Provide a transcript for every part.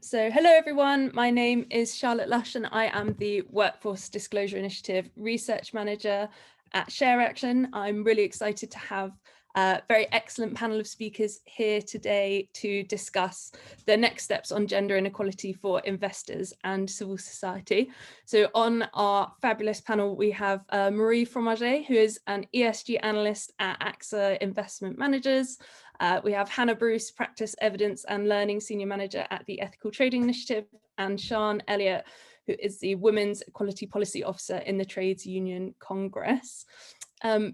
So hello everyone, my name is Charlotte Lush and I am the Workforce Disclosure Initiative Research Manager at ShareAction. I'm really excited to have a very excellent panel of speakers here today to discuss the next steps on gender inequality for investors and civil society. So on our fabulous panel, we have Marie Fromager, who is an ESG analyst at AXA Investment Managers. We have Hannah Bruce, Practice Evidence and Learning Senior Manager at the Ethical Trading Initiative, and Sian Elliott, who is the Women's Equality Policy Officer in the Trades Union Congress.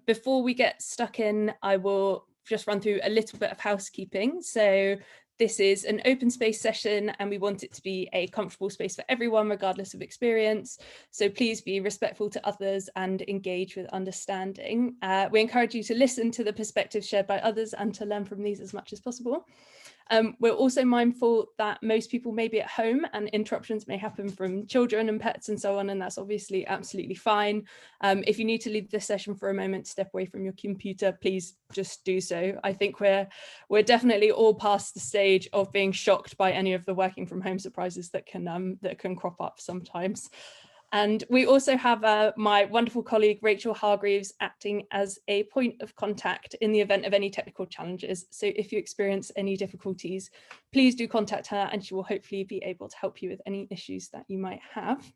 Before we get stuck in, I will just run through a little bit of housekeeping. So this is an open space session and we want it to be a comfortable space for everyone, regardless of experience. So please be respectful to others and engage with understanding. We encourage you to listen to the perspectives shared by others and to learn from these as much as possible. We're also mindful that most people may be at home and interruptions may happen from children and pets and so on, and that's obviously absolutely fine. If you need to leave this session for a moment, step away from your computer, please just do so. I think we're definitely all past the stage of being shocked by any of the working from home surprises that can crop up sometimes. And we also have my wonderful colleague, Rachel Hargreaves, acting as a point of contact in the event of any technical challenges. So if you experience any difficulties, please do contact her and she will hopefully be able to help you with any issues that you might have.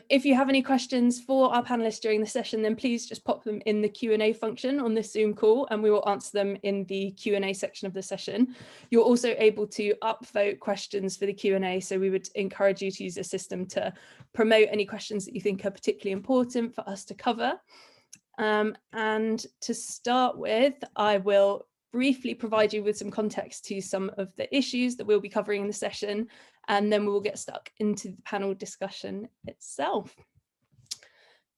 If you have any questions for our panelists during the session, then please just pop them in the Q&A function on this Zoom call and we will answer them in the Q&A section of the session. You're also able to upvote questions for the Q&A, so we would encourage you to use the system to promote any questions that you think are particularly important for us to cover. And to start with, I will briefly provide you with some context to some of the issues that we'll be covering in the session, and then we will get stuck into the panel discussion itself.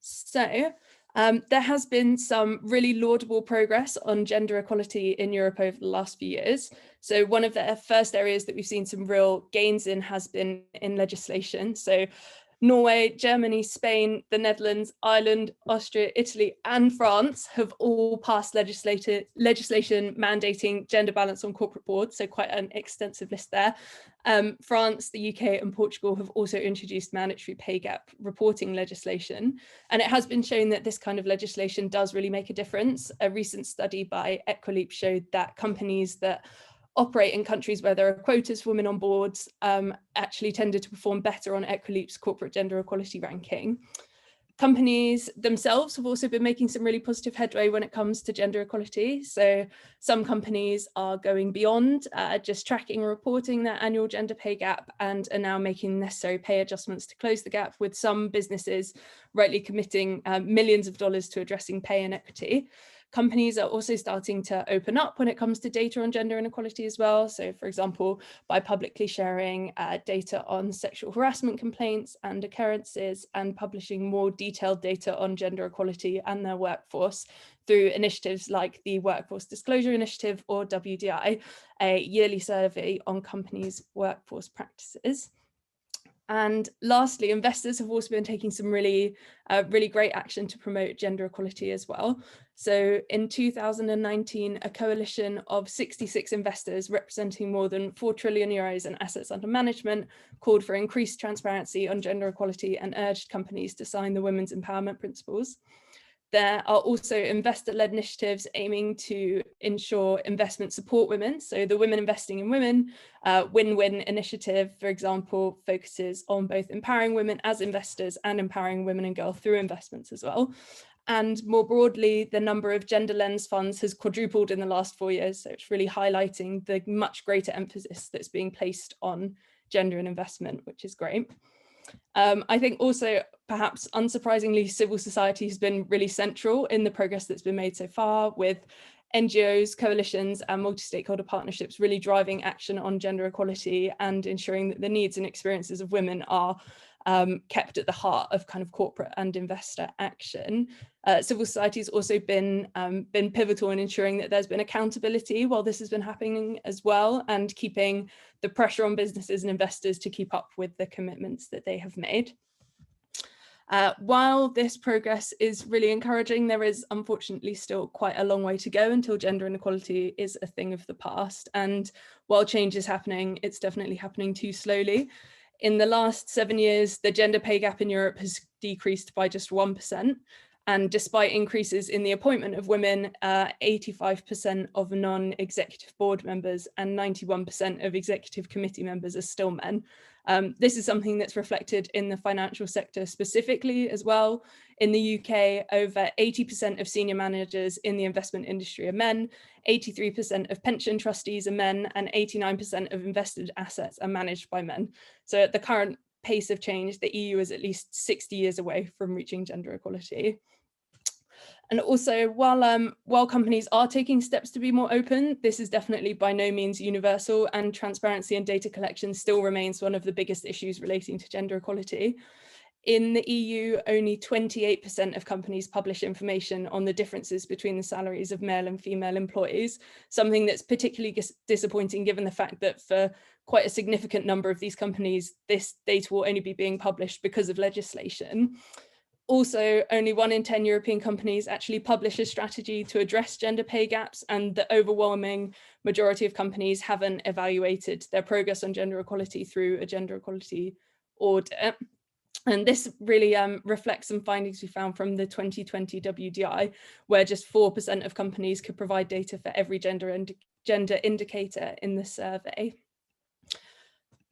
So there has been some really laudable progress on gender equality in Europe over the last few years. So one of the first areas that we've seen some real gains in has been in legislation. So Norway, Germany, Spain, the Netherlands, Ireland, Austria, Italy, and France have all passed legislation mandating gender balance on corporate boards, so quite an extensive list there. France, the UK, and Portugal have also introduced mandatory pay gap reporting legislation, and it has been shown that this kind of legislation does really make a difference. A recent study by Equileap showed that companies that operate in countries where there are quotas for women on boards actually tended to perform better on Equileap's corporate gender equality ranking. Companies themselves have also been making some really positive headway when it comes to gender equality. So some companies are going beyond just tracking and reporting their annual gender pay gap and are now making necessary pay adjustments to close the gap, with some businesses rightly committing millions of dollars to addressing pay inequity. Companies are also starting to open up when it comes to data on gender inequality as well. So for example, by publicly sharing data on sexual harassment complaints and occurrences and publishing more detailed data on gender equality and their workforce through initiatives like the Workforce Disclosure Initiative, or WDI, a yearly survey on companies' workforce practices. And lastly, investors have also been taking some really great action to promote gender equality as well. So in 2019, a coalition of 66 investors representing more than 4 trillion euros in assets under management called for increased transparency on gender equality and urged companies to sign the Women's Empowerment Principles. There are also investor-led initiatives aiming to ensure investment support women. So the Women Investing in Women Win-Win initiative, for example, focuses on both empowering women as investors and empowering women and girls through investments as well. And more broadly, the number of gender lens funds has quadrupled in the last 4 years. So it's really highlighting the much greater emphasis that's being placed on gender and investment, which is great. I think also, perhaps unsurprisingly, civil society has been really central in the progress that's been made so far, with NGOs, coalitions and multi-stakeholder partnerships really driving action on gender equality and ensuring that the needs and experiences of women are kept at the heart of kind of corporate and investor action. Civil society has also been pivotal in ensuring that there's been accountability while this has been happening as well, and keeping the pressure on businesses and investors to keep up with the commitments that they have made. While this progress is really encouraging, there is unfortunately still quite a long way to go until gender inequality is a thing of the past. And while change is happening, it's definitely happening too slowly. In the last 7 years, the gender pay gap in Europe has decreased by just 1%. And despite increases in the appointment of women, 85% of non-executive board members and 91% of executive committee members are still men. This is something that's reflected in the financial sector specifically as well. In the UK, over 80% of senior managers in the investment industry are men, 83% of pension trustees are men, and 89% of invested assets are managed by men. So at the current pace of change, the EU is at least 60 years away from reaching gender equality. And also, while companies are taking steps to be more open, this is definitely by no means universal, and transparency and data collection still remains one of the biggest issues relating to gender equality. In the EU, only 28% of companies publish information on the differences between the salaries of male and female employees, something that's particularly disappointing given the fact that for quite a significant number of these companies, this data will only be being published because of legislation. Also, only 1 in 10 European companies actually publish a strategy to address gender pay gaps, and the overwhelming majority of companies haven't evaluated their progress on gender equality through a gender equality audit. And this really reflects some findings we found from the 2020 WDI, where just 4% of companies could provide data for every gender indicator in the survey.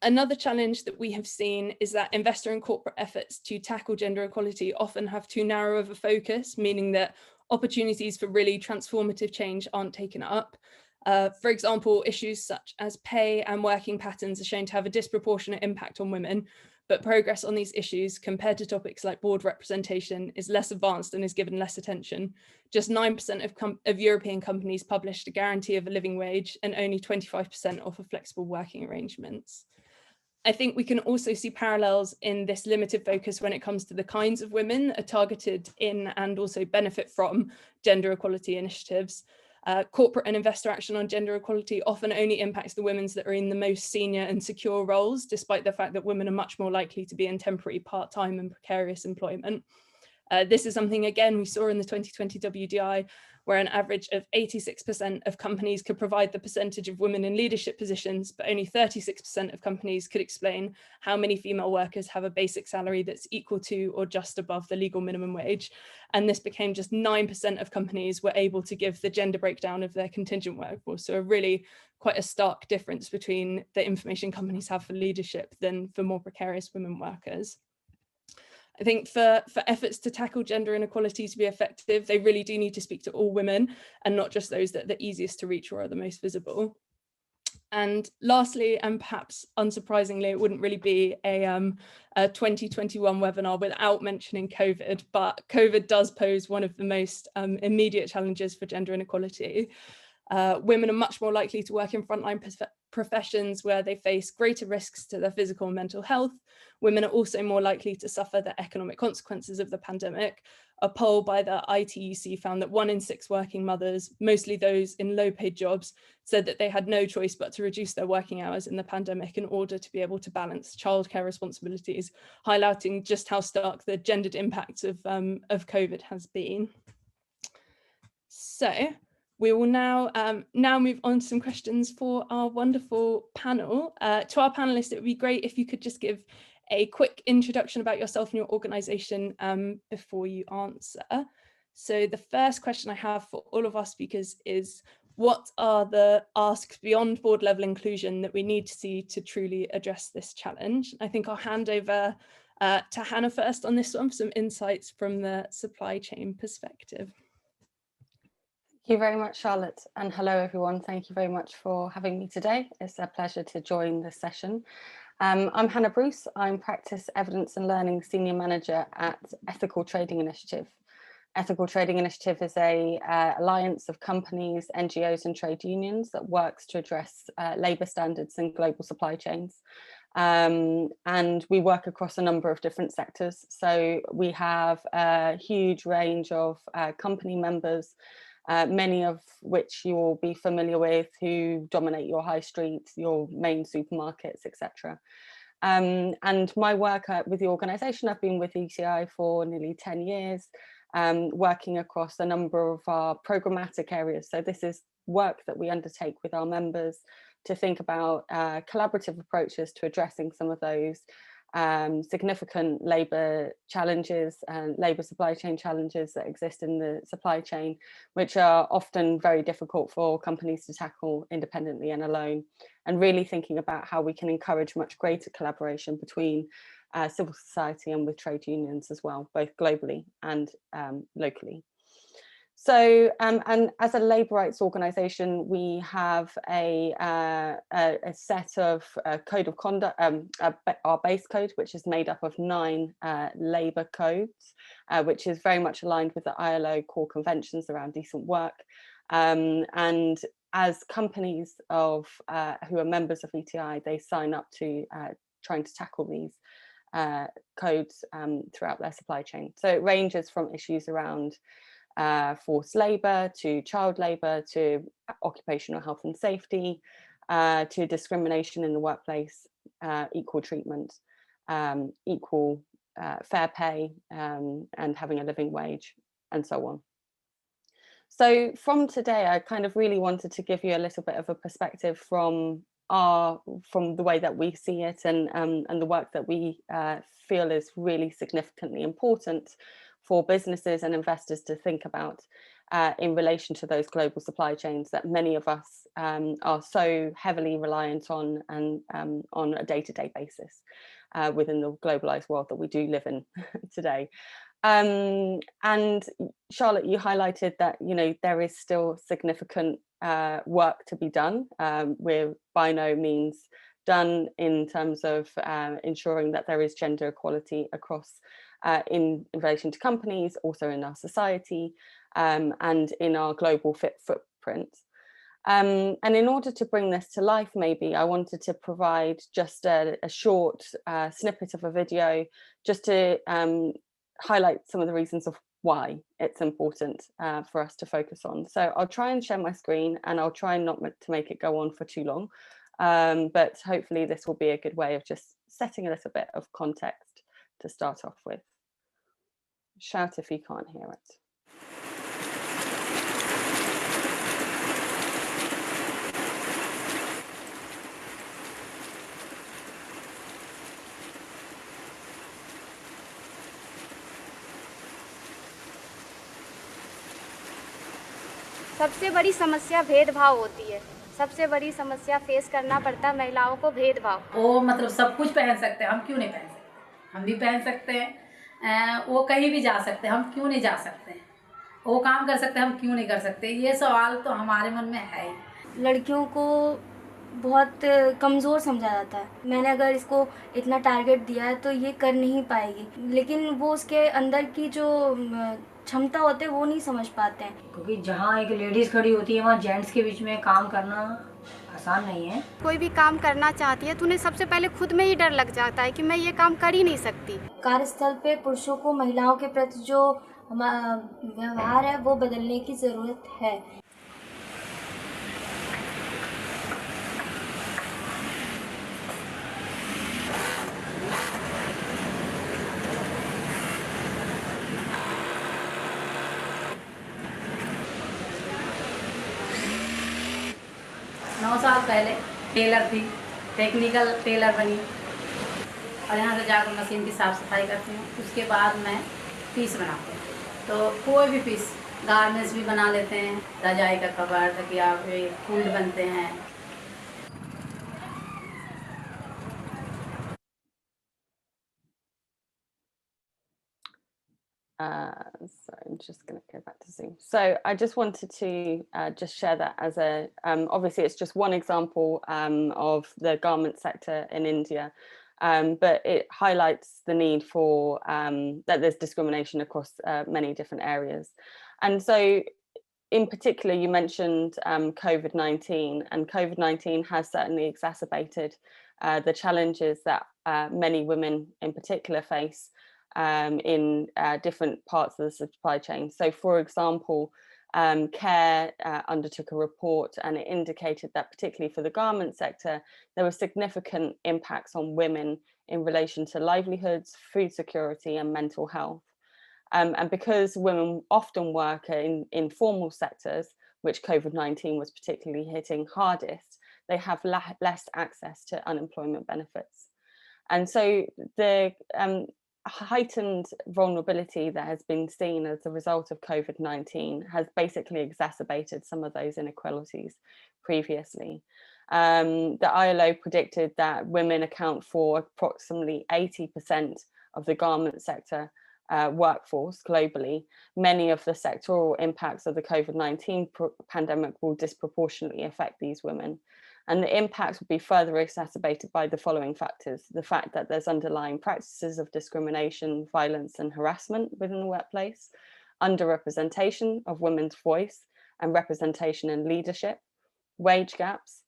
Another challenge that we have seen is that investor and corporate efforts to tackle gender equality often have too narrow of a focus, meaning that opportunities for really transformative change aren't taken up. For example, issues such as pay and working patterns are shown to have a disproportionate impact on women, but progress on these issues compared to topics like board representation is less advanced and is given less attention. Just 9% of European companies published a guarantee of a living wage, and only 25% offer flexible working arrangements. I think we can also see parallels in this limited focus when it comes to the kinds of women that are targeted in and also benefit from gender equality initiatives. Corporate and investor action on gender equality often only impacts the women that are in the most senior and secure roles, despite the fact that women are much more likely to be in temporary, part-time and precarious employment. This is something, again, we saw in the 2020 WDI, where an average of 86% of companies could provide the percentage of women in leadership positions, but only 36% of companies could explain how many female workers have a basic salary that's equal to or just above the legal minimum wage. And this became just 9% of companies were able to give the gender breakdown of their contingent workforce. So really quite a stark difference between the information companies have for leadership than for more precarious women workers. I think for efforts to tackle gender inequality to be effective, they really do need to speak to all women and not just those that are the easiest to reach or are the most visible. And lastly, and perhaps unsurprisingly, it wouldn't really be a 2021 webinar without mentioning COVID, but COVID does pose one of the most immediate challenges for gender inequality. Women are much more likely to work in frontline professions where they face greater risks to their physical and mental health. Women are also more likely to suffer the economic consequences of the pandemic. A poll by the ITUC found that 1 in 6 working mothers, mostly those in low-paid jobs, said that they had no choice but to reduce their working hours in the pandemic in order to be able to balance childcare responsibilities, highlighting just how stark the gendered impact of COVID has been. So we will now move on to some questions for our wonderful panel. To our panelists, it would be great if you could just give a quick introduction about yourself and your organisation before you answer. So the first question I have for all of our speakers is, what are the asks beyond board level inclusion that we need to see to truly address this challenge? I think I'll hand over to Hannah first on this one for some insights from the supply chain perspective. Thank you very much, Charlotte, and hello everyone. Thank you very much for having me today. It's a pleasure to join this session. I'm Hannah Bruce. I'm Practice Evidence and Learning Senior Manager at Ethical Trading Initiative. Ethical Trading Initiative is an alliance of companies, NGOs and trade unions that works to address labour standards in global supply chains. And we work across a number of different sectors. So we have a huge range of company members, many of which you will be familiar with, who dominate your high streets, your main supermarkets, etc. And my work with the organisation, I've been with ETI for nearly 10 years, working across a number of our programmatic areas. So this is work that we undertake with our members to think about collaborative approaches to addressing some of those significant labour challenges and labour supply chain challenges that exist in the supply chain, which are often very difficult for companies to tackle independently and alone, and really thinking about how we can encourage much greater collaboration between civil society and with trade unions as well, both globally and locally. So, and as a labour rights organisation, we have a set of code of conduct, our base code, which is made up of 9 labour codes, which is very much aligned with the ILO core conventions around decent work. And as companies of who are members of ETI, they sign up to trying to tackle these codes throughout their supply chain. So it ranges from issues around forced labour, to child labour, to occupational health and safety, to discrimination in the workplace, equal treatment, equal fair pay, and having a living wage, and so on. So from today, I kind of really wanted to give you a little bit of a perspective from the way that we see it, and the work that we feel is really significantly important for businesses and investors to think about in relation to those global supply chains that many of us are so heavily reliant on, and on a day-to-day basis within the globalized world that we do live in today. And Charlotte, you highlighted that, you know, there is still significant work to be done. We're by no means done in terms of ensuring that there is gender equality across in relation to companies, also in our society, and in our global footprint. And in order to bring this to life, maybe I wanted to provide just a short snippet of a video just to highlight some of the reasons of why it's important for us to focus on. So I'll try and share my screen, and I'll try not to make it go on for too long, but hopefully this will be a good way of just setting a little bit of context to start off with. Shout if you can't hear it. सबसे बड़ी समस्या भेदभाव होती है। सबसे बड़ी समस्या face करना पड़ता है महिलाओं को, भेदभाव। वो मतलब सब कुछ पहन सकते हैं, हम क्यों नहीं पहन सकते? हम भी पहन सकते हैं। वो कहीं भी जा सकते हैं, हम क्यों नहीं जा सकते हैं? वो काम कर सकते हैं, हम क्यों नहीं कर सकते? ये सवाल तो हमारे मन में है ही। लड़कियों को बहुत कमज़ोर समझा जाता है। मैंने अगर इसको इतना टारगेट दिया है तो ये कर नहीं पाएगी, लेकिन वो उसके अंदर की जो क्षमता होते हैं वो नहीं समझ पाते हैं। क्योंकि जहाँ एक लेडीज़ खड़ी होती है वहाँ जेंट्स के बीच में काम करना आसान नहीं है। कोई भी काम करना चाहती है तो उन्हें सबसे पहले खुद में ही डर लग जाता है कि मैं ये काम कर ही नहीं सकती। कार्यस्थल पे पुरुषों को महिलाओं के प्रति जो व्यवहार है वो बदलने की ज़रूरत है। साल पहले टेलर थी, टेक्निकल टेलर बनी, और यहाँ से जाकर मशीन की साफ़ सफाई करती हूँ। उसके बाद मैं पीस बनाती हूँ, तो कोई भी पीस, गारमेंट्स भी बना लेते हैं, रजाई का कवर, तकिया, फूल्ड बनते हैं। So I'm just going to go back to Zoom. So I just wanted to just share that as a, obviously it's just one example of the garment sector in India, but it highlights the need for, that there's discrimination across many different areas. And so in particular, you mentioned COVID-19, and COVID-19 has certainly exacerbated the challenges that many women in particular face in different parts of the supply chain. So for example, Care undertook a report, and it indicated that particularly for the garment sector, there were significant impacts on women in relation to livelihoods, food security and mental health. And because women often work in informal sectors, which COVID-19 was particularly hitting hardest, they have less access to unemployment benefits. And so the heightened vulnerability that has been seen as a result of COVID-19 has basically exacerbated some of those inequalities previously. The ILO predicted that women account for approximately 80% of the garment sector workforce globally. Many of the sectoral impacts of the COVID-19 pandemic will disproportionately affect these women. And the impacts will be further exacerbated by the following factors: the fact that there's underlying practices of discrimination, violence and harassment within the workplace, underrepresentation of women's voice and representation in leadership, wage gaps,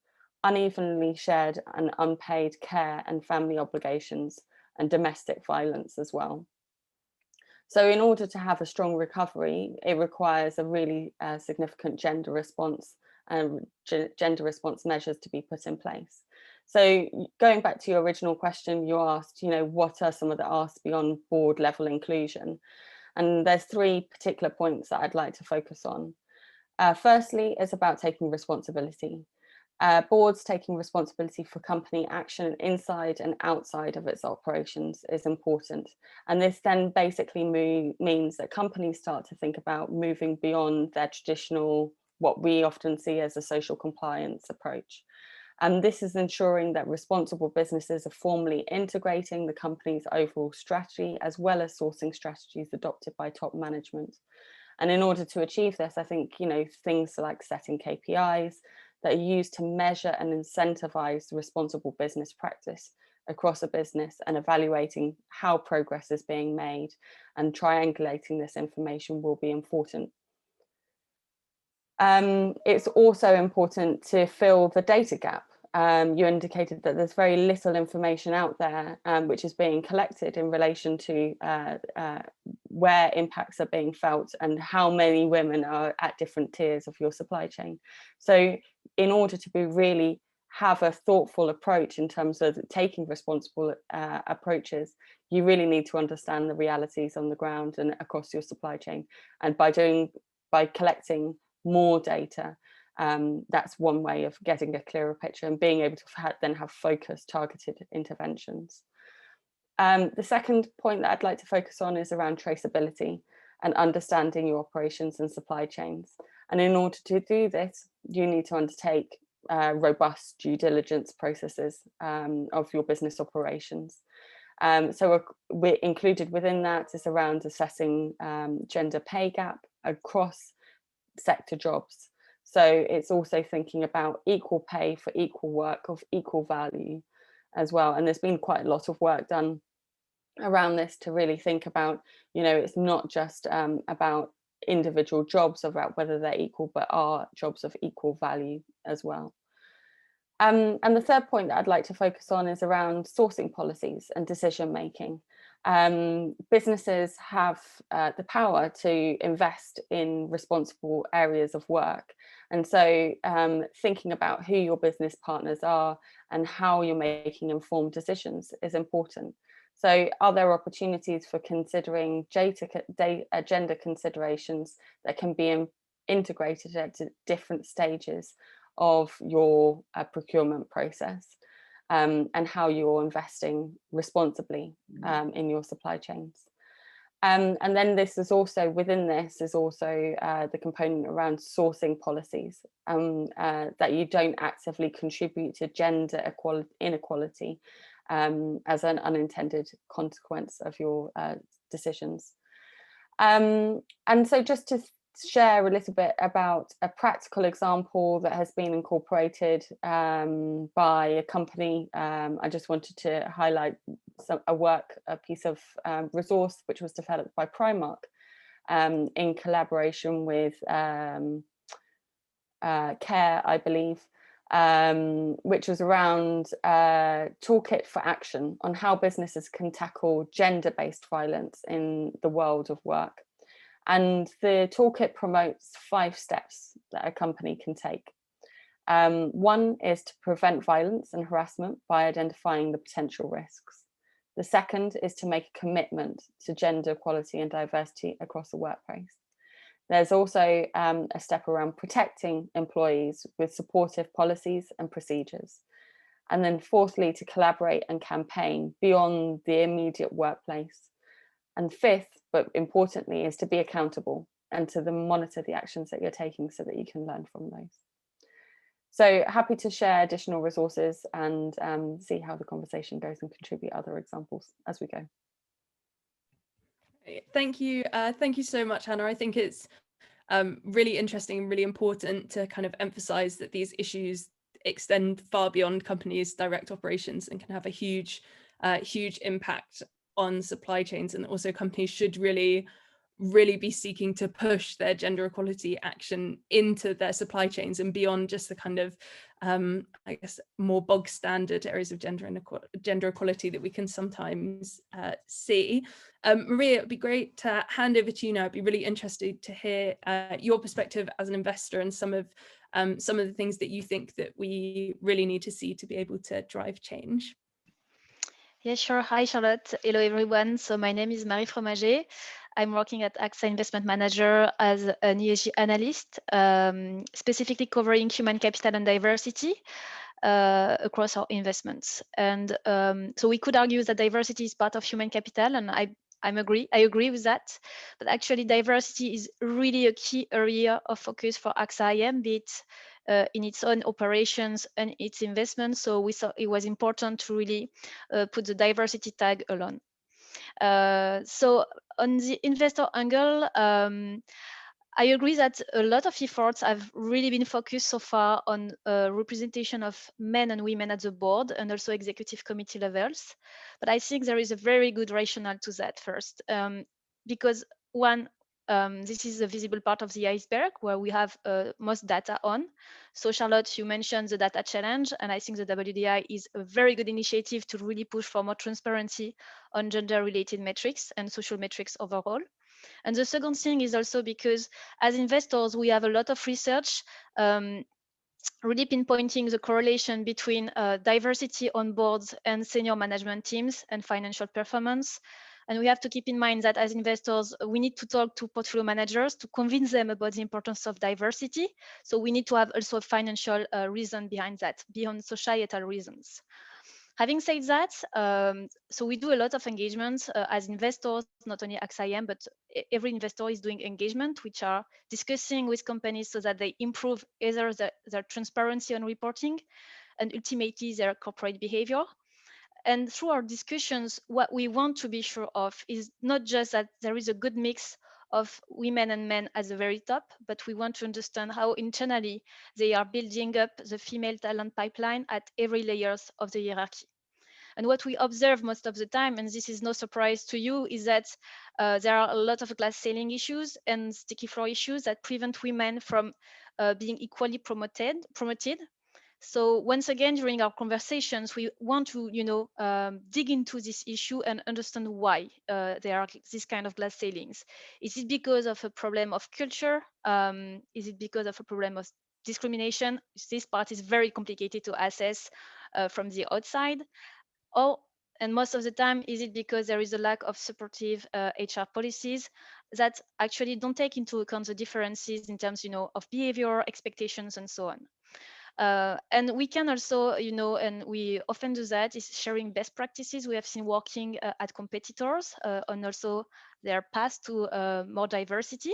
unevenly shared and unpaid care and family obligations, and domestic violence as well. So in order to have a strong recovery, it requires a really significant gender response and gender response measures to be put in place. So going back to your original question, you asked, what are some of the asks beyond board level inclusion? And there's three particular points that I'd like to focus on. Firstly, it's about taking responsibility. Boards taking responsibility for company action inside and outside of its operations is important. And this then basically means that companies start to think about moving beyond their traditional, what we often see as a social compliance approach. And this is ensuring that responsible businesses are formally integrating the company's overall strategy, as well as sourcing strategies adopted by top management. And in order to achieve this, I think, things like setting KPIs that are used to measure and incentivize responsible business practice across a business, and evaluating how progress is being made and triangulating this information will be important. It's also important to fill the data gap. You indicated that there's very little information out there which is being collected in relation to where impacts are being felt and how many women are at different tiers of your supply chain. So in order to really have a thoughtful approach in terms of taking responsible approaches, you really need to understand the realities on the ground and across your supply chain. And by collecting more data, that's one way of getting a clearer picture and being able to then have focused, targeted interventions. The second point that I'd like to focus on is around traceability and understanding your operations and supply chains. And in order to do this, you need to undertake robust due diligence processes of your business operations. So we're included within that is around assessing gender pay gap across sector jobs. So it's also thinking about equal pay for equal work of equal value as well. And there's been quite a lot of work done around this to really think about, it's not just about individual jobs, about whether they're equal, but are jobs of equal value as well. And the third point that I'd like to focus on is around sourcing policies and decision making. Businesses have the power to invest in responsible areas of work. And so thinking about who your business partners are and how you're making informed decisions is important. So are there opportunities for considering gender considerations that can be integrated at different stages of your procurement process, and how you're investing responsibly in your supply chains. And then this is also, within this is also the component around sourcing policies, that you don't actively contribute to gender inequality as an unintended consequence of your decisions. And so just to share a little bit about a practical example that has been incorporated by a company. I just wanted to highlight a piece of resource which was developed by Primark in collaboration with Care, I believe, which was around toolkit for action on how businesses can tackle gender-based violence in the world of work. And the toolkit promotes 5 steps that a company can take. One is to prevent violence and harassment by identifying the potential risks. The second is to make a commitment to gender equality and diversity across the workplace. There's also a step around protecting employees with supportive policies and procedures. And then fourthly, to collaborate and campaign beyond the immediate workplace. And fifth, but importantly, is to be accountable and to monitor the actions that you're taking so that you can learn from those. So happy to share additional resources and see how the conversation goes and contribute other examples as we go. Thank you so much, Hannah. I think it's really interesting and really important to kind of emphasize that these issues extend far beyond companies' direct operations and can have a huge impact on supply chains, and also companies should really be seeking to push their gender equality action into their supply chains and beyond just the kind of I guess more bog standard areas of gender equality that we can sometimes see. Maria, it'd be great to hand over to you now. I'd be really interested to hear your perspective as an investor and some of the things that you think that we really need to see to be able to drive change. Yeah, sure. Hi, Charlotte. Hello, everyone. So my name is Marie Fromager. I'm working at AXA Investment Manager as an ESG analyst, specifically covering human capital and diversity across our investments. And so we could argue that diversity is part of human capital, and I agree with that. But actually, diversity is really a key area of focus for AXA IM, be it in its own operations and its investments. So we thought it was important to really put the diversity tag alone. So on the investor angle, I agree that a lot of efforts have really been focused so far on representation of men and women at the board and also executive committee levels. But I think there is a very good rationale to that first, because one, this is a visible part of the iceberg where we have most data on. So Charlotte, you mentioned the data challenge, and I think the WDI is a very good initiative to really push for more transparency on gender-related metrics and social metrics overall. And the second thing is also because as investors, we have a lot of research really pinpointing the correlation between diversity on boards and senior management teams and financial performance. And we have to keep in mind that as investors, we need to talk to portfolio managers to convince them about the importance of diversity. So we need to have also a financial reason behind that, beyond societal reasons. Having said that, so we do a lot of engagement as investors, not only AXA IM, but every investor is doing engagement, which are discussing with companies so that they improve either their transparency on reporting and ultimately their corporate behavior. And through our discussions, what we want to be sure of is not just that there is a good mix of women and men at the very top, but we want to understand how internally they are building up the female talent pipeline at every layers of the hierarchy. And what we observe most of the time, and this is no surprise to you, is that there are a lot of glass ceiling issues and sticky floor issues that prevent women from being equally promoted. So once again, during our conversations, we want to, dig into this issue and understand why there are these kind of glass ceilings. Is it because of a problem of culture? Is it because of a problem of discrimination? This part is very complicated to assess from the outside. And most of the time, is it because there is a lack of supportive HR policies that actually don't take into account the differences in terms, of behavior, expectations, and so on. And we can also, and we often do that, is sharing best practices we have seen working at competitors on also their path to more diversity.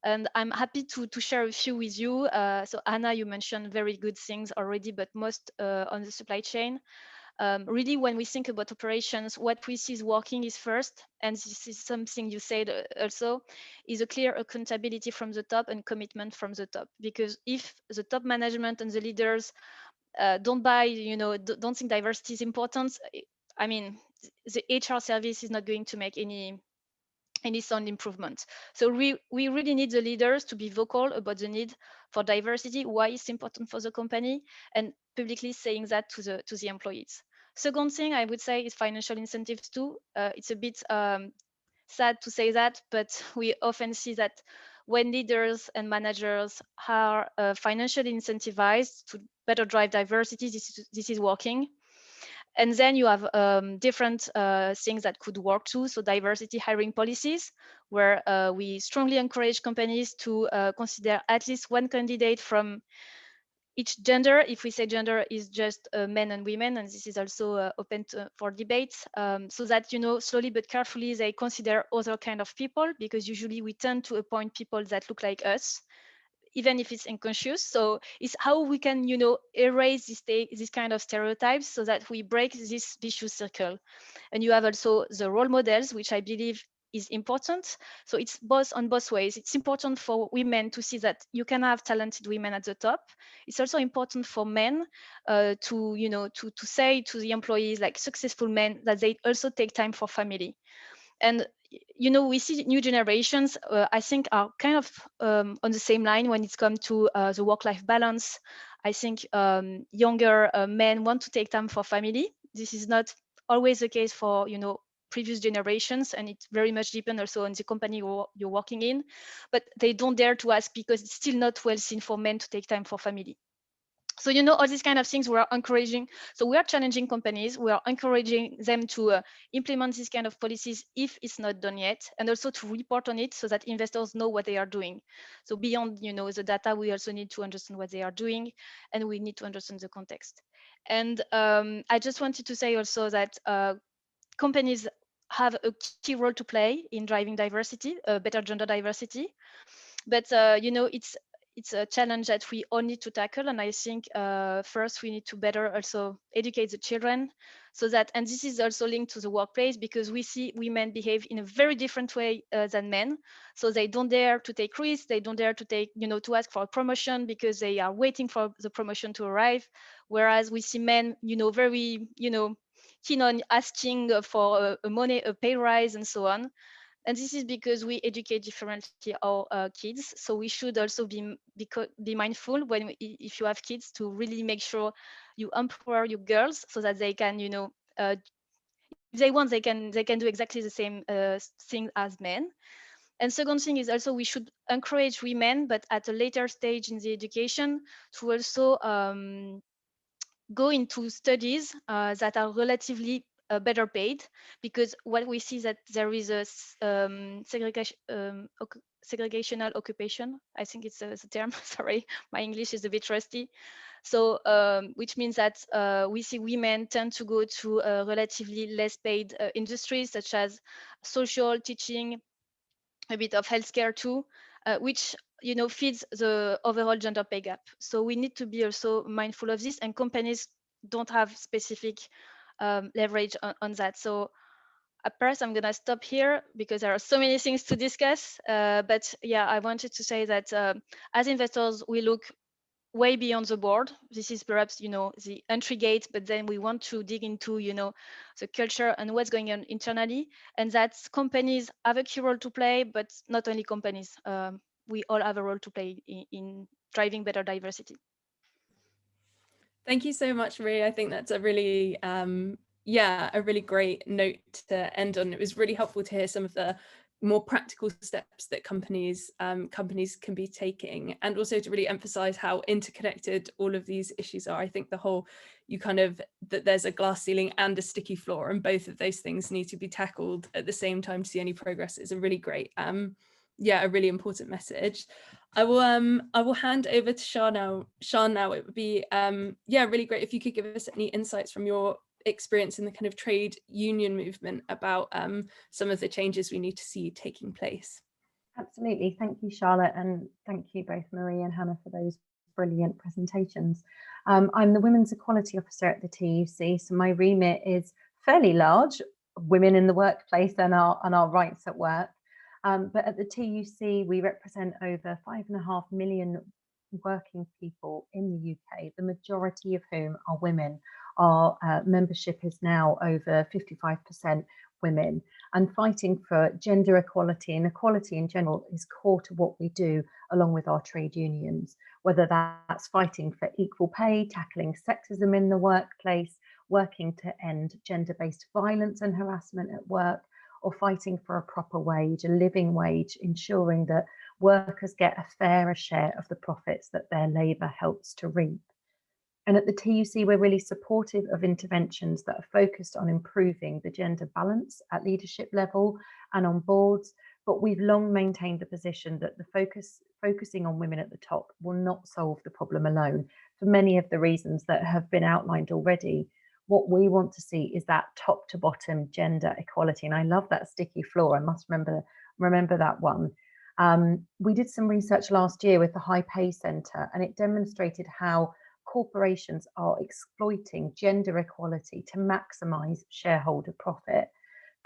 And I'm happy to share a few with you. So Anna, you mentioned very good things already, but most on the supply chain. Really, when we think about operations, what we see is working is first, and this is something you said also, is a clear accountability from the top and commitment from the top. Because if the top management and the leaders don't buy, don't think diversity is important, I mean, the HR service is not going to make any sound improvement. So we really need the leaders to be vocal about the need for diversity, why it's important for the company, and publicly saying that to the employees. Second thing I would say is financial incentives too. It's a bit sad to say that, but we often see that when leaders and managers are financially incentivized to better drive diversity, this is working. And then you have different things that could work too. So diversity hiring policies, where we strongly encourage companies to consider at least one candidate from each gender. If we say gender is just men and women, and this is also open for debates, so that, you know, slowly but carefully they consider other kind of people, because usually we tend to appoint people that look like us, even if it's unconscious. So it's how we can, you know, erase this kind of stereotypes so that we break this vicious circle. And you have also the role models, which I believe is important. So it's both on both ways. It's important for women to see that you can have talented women at the top. It's also important for men to, you know, to say to the employees, like successful men, that they also take time for family. And, you know, we see new generations, I think, are kind of on the same line when it's come to the work-life balance. I think younger men want to take time for family. This is not always the case for, you know, previous generations, and it very much depends also on the company you're working in. But they don't dare to ask because it's still not well seen for men to take time for family. So, you know, all these kind of things we are encouraging. So we are challenging companies. We are encouraging them to implement these kind of policies if it's not done yet, and also to report on it so that investors know what they are doing. So beyond, you know, the data, we also need to understand what they are doing, and we need to understand the context. And I just wanted to say also that companies have a key role to play in driving diversity, better gender diversity. But you know, it's a challenge that we all need to tackle. And I think first we need to better also educate the children, so that, and this is also linked to the workplace, because we see women behave in a very different way than men. So they don't dare to take risks, they don't dare to take, you know, to ask for a promotion because they are waiting for the promotion to arrive. Whereas we see men, you know, very, you know, keen on asking for a pay rise and so on. And this is because we educate differently our kids. So we should also be mindful when if you have kids, to really make sure you empower your girls so that they can, you know, if they want, they can do exactly the same thing as men. And second thing is also we should encourage women, but at a later stage in the education, to also go into studies that are relatively better paid, because what we see is that there is a segregational occupation. I think it's the term. Sorry, my English is a bit rusty. So which means that we see women tend to go to relatively less paid industries, such as social, teaching, a bit of healthcare too, which, you know, feeds the overall gender pay gap. So we need to be also mindful of this, and companies don't have specific leverage on that. So at first, I'm gonna stop here because there are so many things to discuss. But yeah, I wanted to say that as investors, we look way beyond the board. This is perhaps, you know, the entry gate, but then we want to dig into, you know, the culture and what's going on internally. And that's companies have a key role to play, but not only companies. We all have a role to play in driving better diversity. Thank you so much, Marie. I think that's a really, yeah, a really great note to end on. It was really helpful to hear some of the more practical steps that companies can be taking, and also to really emphasize how interconnected all of these issues are. I think the whole, that there's a glass ceiling and a sticky floor, and both of those things need to be tackled at the same time to see any progress is a really great, yeah, a really important message. I will hand over to Sean now. Sean, now it would be yeah, really great if you could give us any insights from your experience in the kind of trade union movement about some of the changes we need to see taking place. Absolutely. Thank you, Charlotte, and thank you both Marie and Hannah for those brilliant presentations. I'm the Women's Equality Officer at the TUC, so my remit is fairly large, women in the workplace and our rights at work. But at the TUC, we represent over 5.5 million working people in the UK, the majority of whom are women. Our membership is now over 55% women, and fighting for gender equality and equality in general is core to what we do along with our trade unions, whether that's fighting for equal pay, tackling sexism in the workplace, working to end gender-based violence and harassment at work, or fighting for a proper wage, a living wage, ensuring that workers get a fairer share of the profits that their labour helps to reap. And at the TUC, we're really supportive of interventions that are focused on improving the gender balance at leadership level and on boards, but we've long maintained the position that the focusing on women at the top will not solve the problem alone, for many of the reasons that have been outlined already. What we want to see is that top to bottom gender equality. And I love that sticky floor. I must remember that one. We did some research last year with the High Pay Centre, and it demonstrated how corporations are exploiting gender equality to maximise shareholder profit.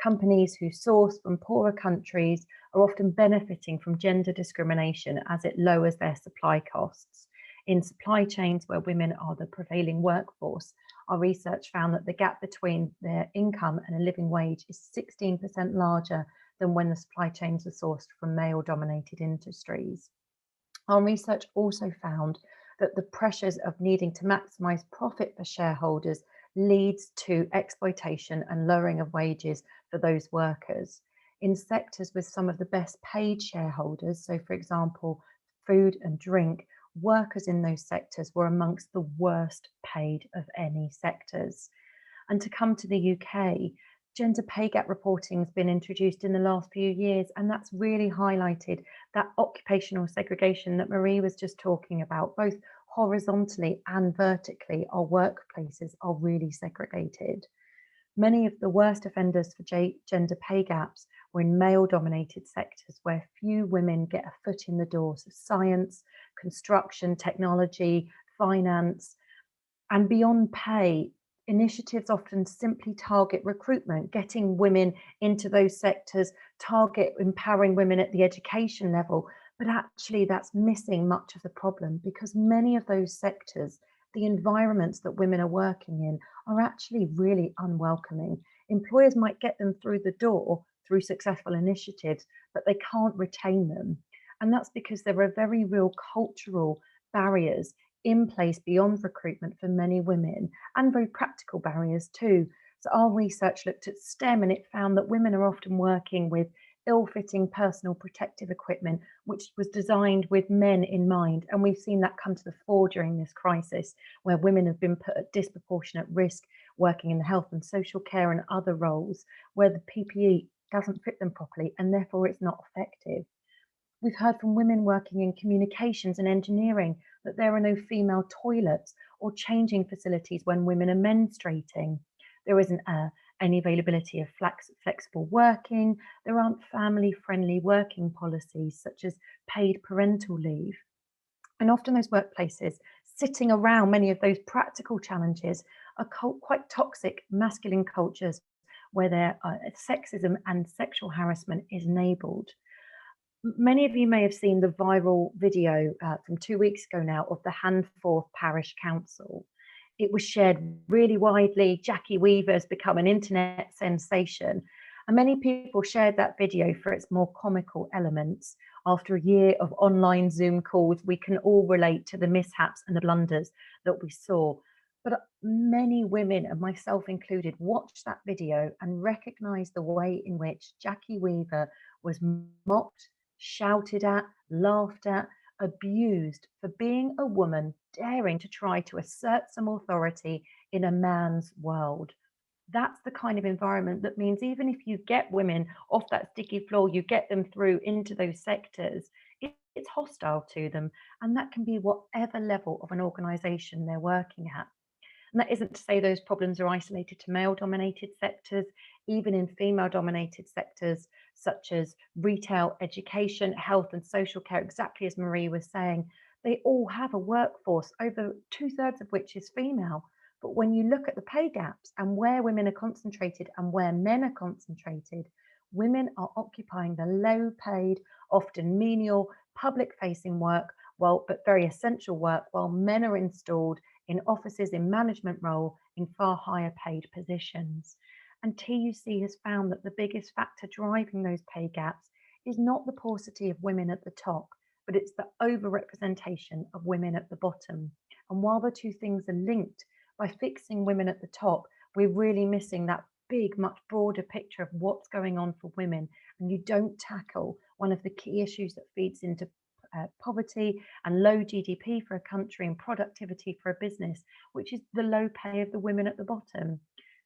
Companies who source from poorer countries are often benefiting from gender discrimination as it lowers their supply costs. In supply chains where women are the prevailing workforce, our research found that the gap between their income and a living wage is 16% larger than when the supply chains are sourced from male-dominated industries. Our research also found that the pressures of needing to maximise profit for shareholders leads to exploitation and lowering of wages for those workers. In sectors with some of the best paid shareholders, so for example, food and drink, workers in those sectors were amongst the worst paid of any sectors. And to come to the UK, gender pay gap reporting has been introduced in the last few years, and that's really highlighted that occupational segregation that Marie was just talking about. Both horizontally and vertically, our workplaces are really segregated. Many of the worst offenders for gender pay gaps were in male-dominated sectors where few women get a foot in the doors of science, construction, technology, finance, and beyond pay. Initiatives often simply target recruitment, getting women into those sectors, target empowering women at the education level, but actually that's missing much of the problem, because many of those sectors, the environments that women are working in, are actually really unwelcoming. Employers might get them through the door through successful initiatives, but they can't retain them. And that's because there are very real cultural barriers in place beyond recruitment for many women, and very practical barriers too. So our research looked at STEM, and it found that women are often working with ill-fitting personal protective equipment, which was designed with men in mind. And we've seen that come to the fore during this crisis, where women have been put at disproportionate risk working in the health and social care and other roles where the PPE doesn't fit them properly, and therefore it's not effective. We've heard from women working in communications and engineering that there are no female toilets or changing facilities when women are menstruating. There isn't any availability of flexible working. There aren't family-friendly working policies such as paid parental leave. And often those workplaces, sitting around many of those practical challenges, are quite toxic masculine cultures where sexism and sexual harassment is enabled. Many of you may have seen the viral video from 2 weeks ago now of the Handforth Parish Council. It was shared really widely. Jackie Weaver has become an internet sensation, and many people shared that video for its more comical elements. After a year of online Zoom calls, we can all relate to the mishaps and the blunders that we saw. But many women, and myself included, watched that video and recognised the way in which Jackie Weaver was mocked, shouted at, laughed at, abused for being a woman daring to try to assert some authority in a man's world. That's the kind of environment that means even if you get women off that sticky floor, you get them through into those sectors, it's hostile to them. And that can be whatever level of an organisation they're working at. And that isn't to say those problems are isolated to male-dominated sectors. Even in female-dominated sectors, such as retail, education, health and social care, exactly as Marie was saying, they all have a workforce, over 2/3 of which is female. But when you look at the pay gaps and where women are concentrated and where men are concentrated, women are occupying the low-paid, often menial, public-facing work, but very essential work, while men are installed in offices in management role in far higher paid positions. And TUC has found that the biggest factor driving those pay gaps is not the paucity of women at the top, but it's the overrepresentation of women at the bottom. And while the two things are linked, by fixing women at the top, we're really missing that big, much broader picture of what's going on for women, and you don't tackle one of the key issues that feeds into poverty and low GDP for a country and productivity for a business, which is the low pay of the women at the bottom.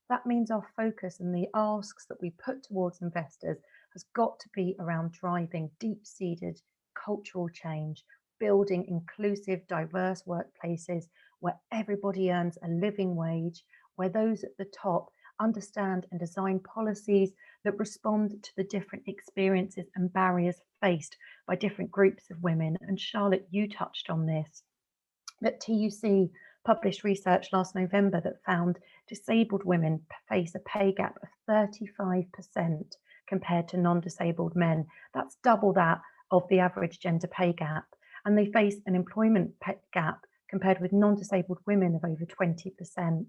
That means our focus and the asks that we put towards investors has got to be around driving deep-seated cultural change, building inclusive, diverse workplaces where everybody earns a living wage, where those at the top understand and design policies that respond to the different experiences and barriers faced by different groups of women. And Charlotte, you touched on this, that TUC published research last November that found disabled women face a pay gap of 35% compared to non-disabled men. That's double that of the average gender pay gap. And they face an employment gap compared with non-disabled women of over 20%.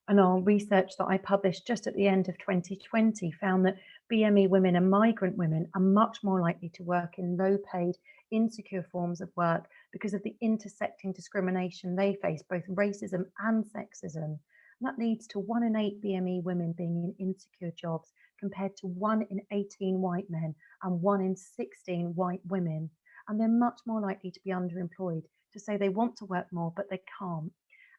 And our research that I published just at the end of 2020 found that BME women and migrant women are much more likely to work in low-paid, insecure forms of work because of the intersecting discrimination they face, both racism and sexism. And that leads to 1 in 8 BME women being in insecure jobs compared to 1 in 18 white men and 1 in 16 white women. And they're much more likely to be underemployed, to say they want to work more, but they can't.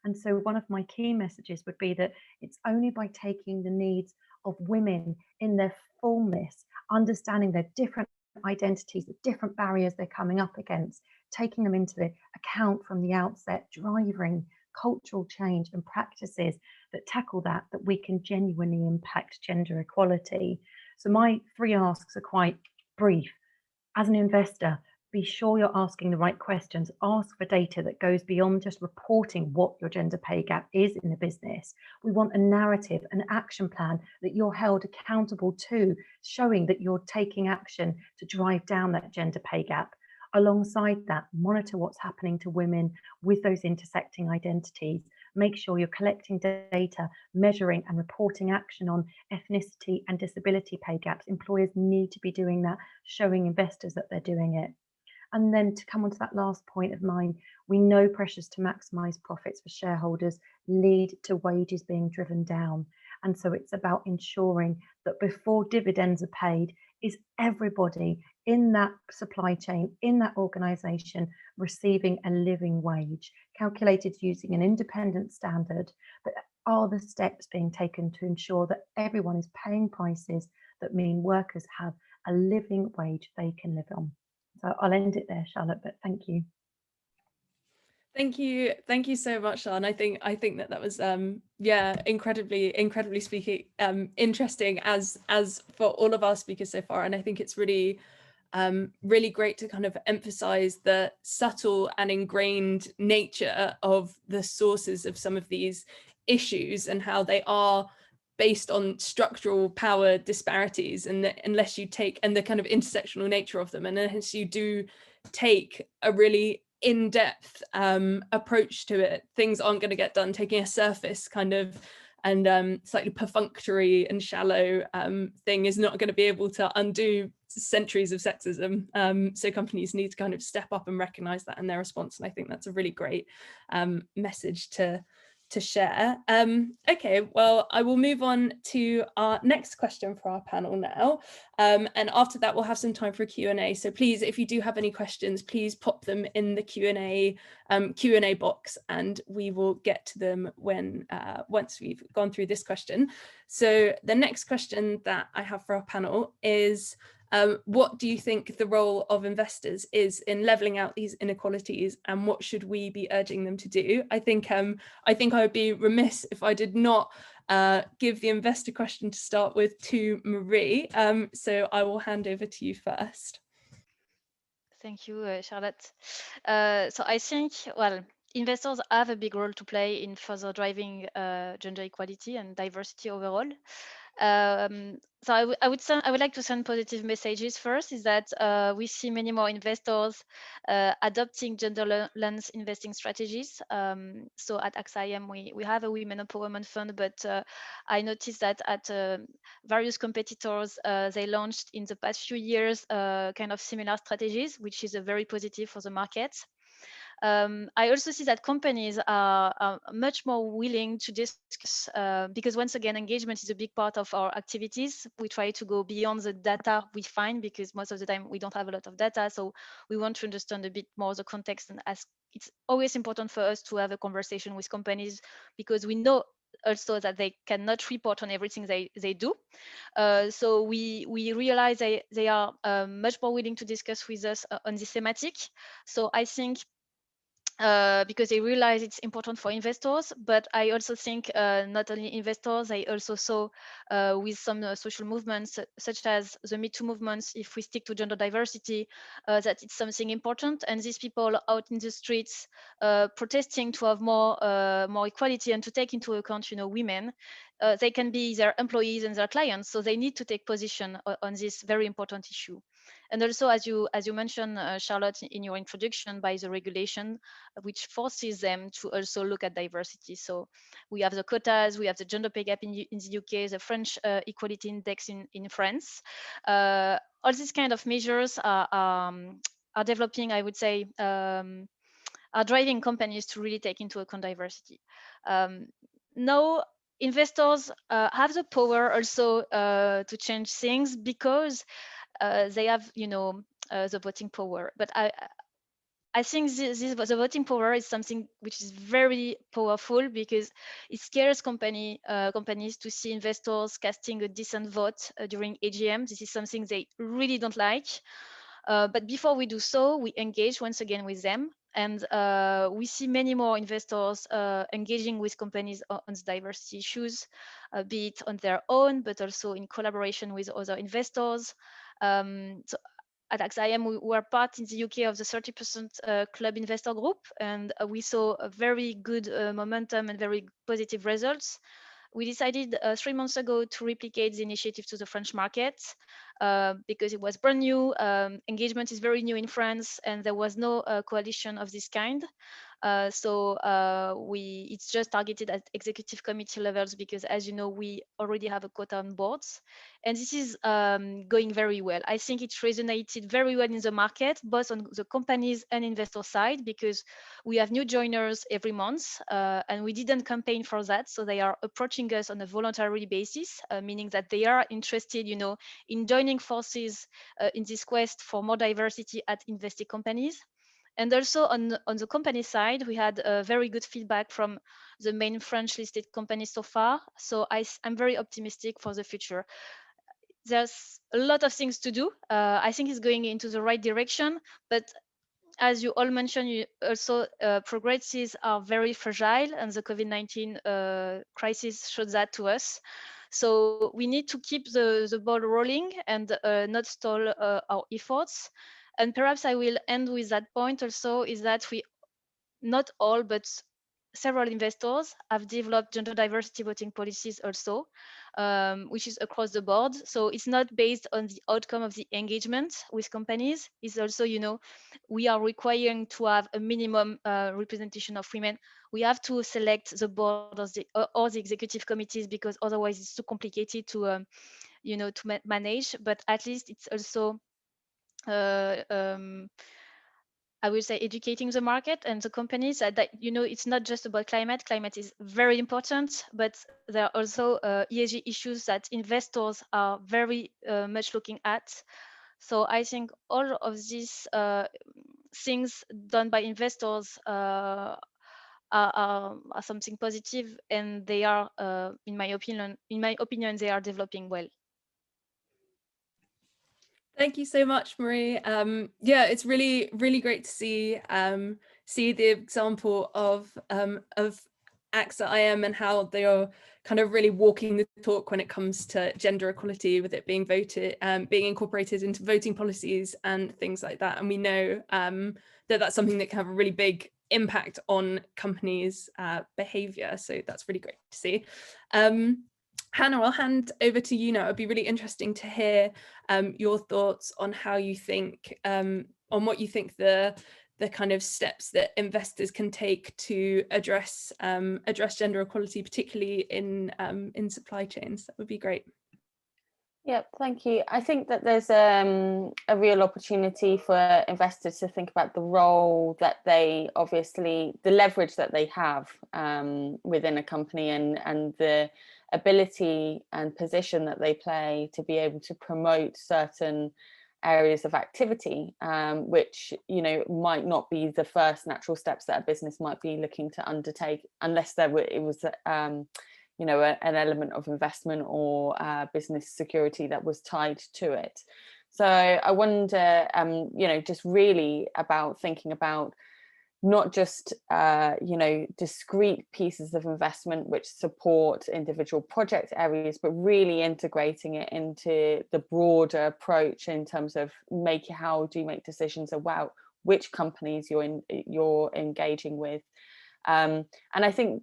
And so one of my key messages would be that it's only by taking the needs of women in their fullness, understanding their different identities, the different barriers they're coming up against, taking them into the account from the outset, driving cultural change and practices that tackle that we can genuinely impact gender equality. So my 3 asks are quite brief. As an investor, be sure you're asking the right questions. Ask for data that goes beyond just reporting what your gender pay gap is in the business. We want a narrative, an action plan that you're held accountable to, showing that you're taking action to drive down that gender pay gap. Alongside that, monitor what's happening to women with those intersecting identities. Make sure you're collecting data, measuring and reporting action on ethnicity and disability pay gaps. Employers need to be doing that, showing investors that they're doing it. And then to come on to that last point of mine, we know pressures to maximise profits for shareholders lead to wages being driven down. And so it's about ensuring that before dividends are paid, is everybody in that supply chain, in that organisation, receiving a living wage, calculated using an independent standard, but are the steps being taken to ensure that everyone is paying prices that mean workers have a living wage they can live on? So I'll end it there, Charlotte, but thank you. Thank you so much, Sean. I think that was yeah, incredibly speaking interesting as for all of our speakers so far, and I think it's really really great to kind of emphasize the subtle and ingrained nature of the sources of some of these issues and how they are based on structural power disparities, and that unless you take, and the kind of intersectional nature of them, and unless you do take a really in-depth approach to it, things aren't going to get done. Taking a surface kind of and slightly perfunctory and shallow thing is not going to be able to undo centuries of sexism. So companies need to kind of step up and recognize that in their response. And I think that's a really great message to share. Okay, well, I will move on to our next question for our panel now. And after that, we'll have some time for a Q&A. So please, if you do have any questions, please pop them in the Q&A box, and we will get to them when once we've gone through this question. So the next question that I have for our panel is, what do you think the role of investors is in levelling out these inequalities, and what should we be urging them to do? I think I would be remiss if I did not give the investor question to start with to Marie. So I will hand over to you first. Thank you, Charlotte. So I think, well, investors have a big role to play in further driving gender equality and diversity overall. So I would like to send positive messages. First is that we see many more investors adopting gender lens investing strategies. So at AXA IM, we have a women empowerment fund, but I noticed that at various competitors, they launched in the past few years kind of similar strategies, which is very positive for the market. I also see that companies are much more willing to discuss because once again, engagement is a big part of our activities. We try to go beyond the data we find because most of the time we don't have a lot of data. So we want to understand a bit more the context and ask. It's always important for us to have a conversation with companies because we know also that they cannot report on everything they do. So we realize they are much more willing to discuss with us on this thematic. So I think because they realize it's important for investors, but I also think not only investors, I also saw with some social movements such as the Me Too movements, if we stick to gender diversity, that it's something important. And these people out in the streets protesting to have more equality and to take into account, women, they can be their employees and their clients. So they need to take position on this very important issue. And also, as you mentioned, Charlotte, in your introduction, by the regulation, which forces them to also look at diversity. So we have the quotas, we have the gender pay gap in the UK, the French Equality Index in France. All these kind of measures are developing, I would say, are driving companies to really take into account diversity. Now, investors have the power also to change things because they have, the voting power. But I think the voting power is something which is very powerful because it scares companies to see investors casting a decent vote during AGM. This is something they really don't like. But before we do so, we engage once again with them. And we see many more investors engaging with companies on the diversity issues, be it on their own, but also in collaboration with other investors. So at AXIM, we were part in the UK of the 30% Club Investor Group, and we saw a very good momentum and very positive results. We decided 3 months ago to replicate the initiative to the French market because it was brand new. Engagement is very new in France, and there was no coalition of this kind. So it's just targeted at executive committee levels because, as you know, we already have a quota on boards, and this is going very well. I think it resonated very well in the market, both on the companies and investor side, because we have new joiners every month, and we didn't campaign for that. So they are approaching us on a voluntary basis, meaning that they are interested, in joining forces in this quest for more diversity at invested companies. And also on the company side, we had very good feedback from the main French listed companies so far. So I'm very optimistic for the future. There's a lot of things to do. I think it's going into the right direction, but as you all mentioned, also progresses are very fragile, and the COVID-19 crisis showed that to us. So we need to keep the ball rolling and not stall our efforts. And perhaps I will end with that point also, is that not all, but several investors have developed gender diversity voting policies also, which is across the board. So it's not based on the outcome of the engagement with companies. It's also, we are requiring to have a minimum representation of women. We have to select the board or the executive committees because otherwise it's too complicated to, to manage. But at least it's also I would say educating the market and the companies that it's not just about climate. Climate is very important, but there are also ESG issues that investors are very much looking at. So I think all of these things done by investors are something positive, and they are, in my opinion, they are developing well. Thank you so much, Marie. Yeah, it's really, really great to see the example of AXA-IM and how they are kind of really walking the talk when it comes to gender equality, with it being being incorporated into voting policies and things like that. And we know that that's something that can have a really big impact on companies' behavior. So that's really great to see. Hannah, I'll hand over to you now. It'd be really interesting to hear your thoughts on how you think, on what you think the kind of steps that investors can take to address gender equality, particularly in supply chains. That would be great. Yep, thank you. I think that there's a real opportunity for investors to think about the role that they obviously, the leverage that they have within a company, and the ability and position that they play to be able to promote certain areas of activity, which, you know, might not be the first natural steps that a business might be looking to undertake unless it was you know, an element of investment or business security that was tied to it. So I wonder, you know, just really about thinking about not just, you know, discrete pieces of investment which support individual project areas, but really integrating it into the broader approach in terms of how do you make decisions about which companies you're engaging with. And I think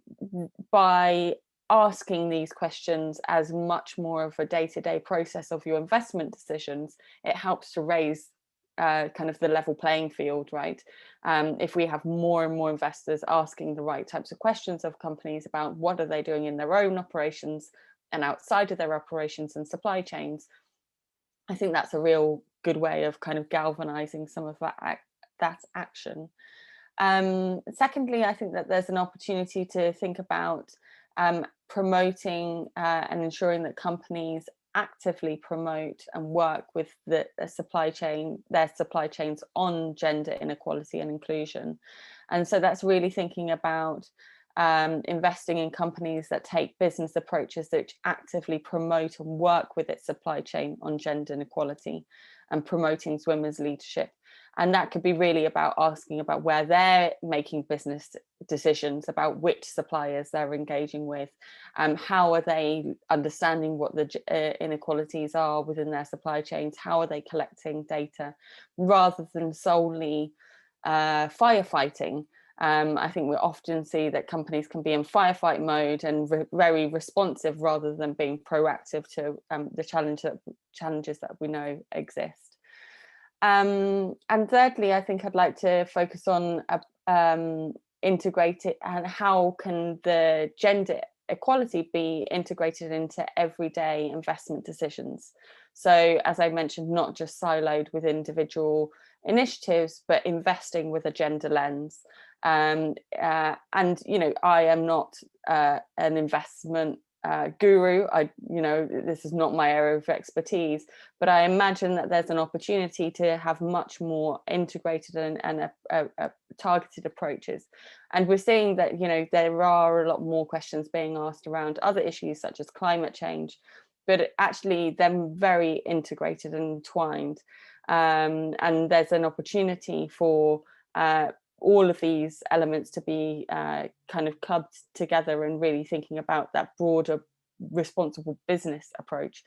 by asking these questions as much more of a day-to-day process of your investment decisions, it helps to raise kind of the level playing field, right? If we have more and more investors asking the right types of questions of companies about what are they doing in their own operations and outside of their operations and supply chains, I think that's a real good way of kind of galvanizing some of that action. Secondly, I think that there's an opportunity to think about promoting and ensuring that companies actively promote and work with their supply chains on gender inequality and inclusion. And so that's really thinking about investing in companies that take business approaches that actively promote and work with its supply chain on gender inequality and promoting women's leadership. And that could be really about asking about where they're making business decisions, about which suppliers they're engaging with, how are they understanding what the inequalities are within their supply chains, how are they collecting data, rather than solely firefighting. I think we often see that companies can be in firefight mode and very responsive rather than being proactive to the challenges that we know exist. And thirdly, I think I'd like to focus on integrated and how can the gender equality be integrated into everyday investment decisions. So as I mentioned, not just siloed with individual initiatives, but investing with a gender lens. And you know, I am not an investment guru. You know, this is not my area of expertise, but I imagine that there's an opportunity to have much more integrated and targeted approaches. And we're seeing that, you know, there are a lot more questions being asked around other issues such as climate change, but actually they're very integrated and entwined. And there's an opportunity for all of these elements to be kind of clubbed together and really thinking about that broader responsible business approach,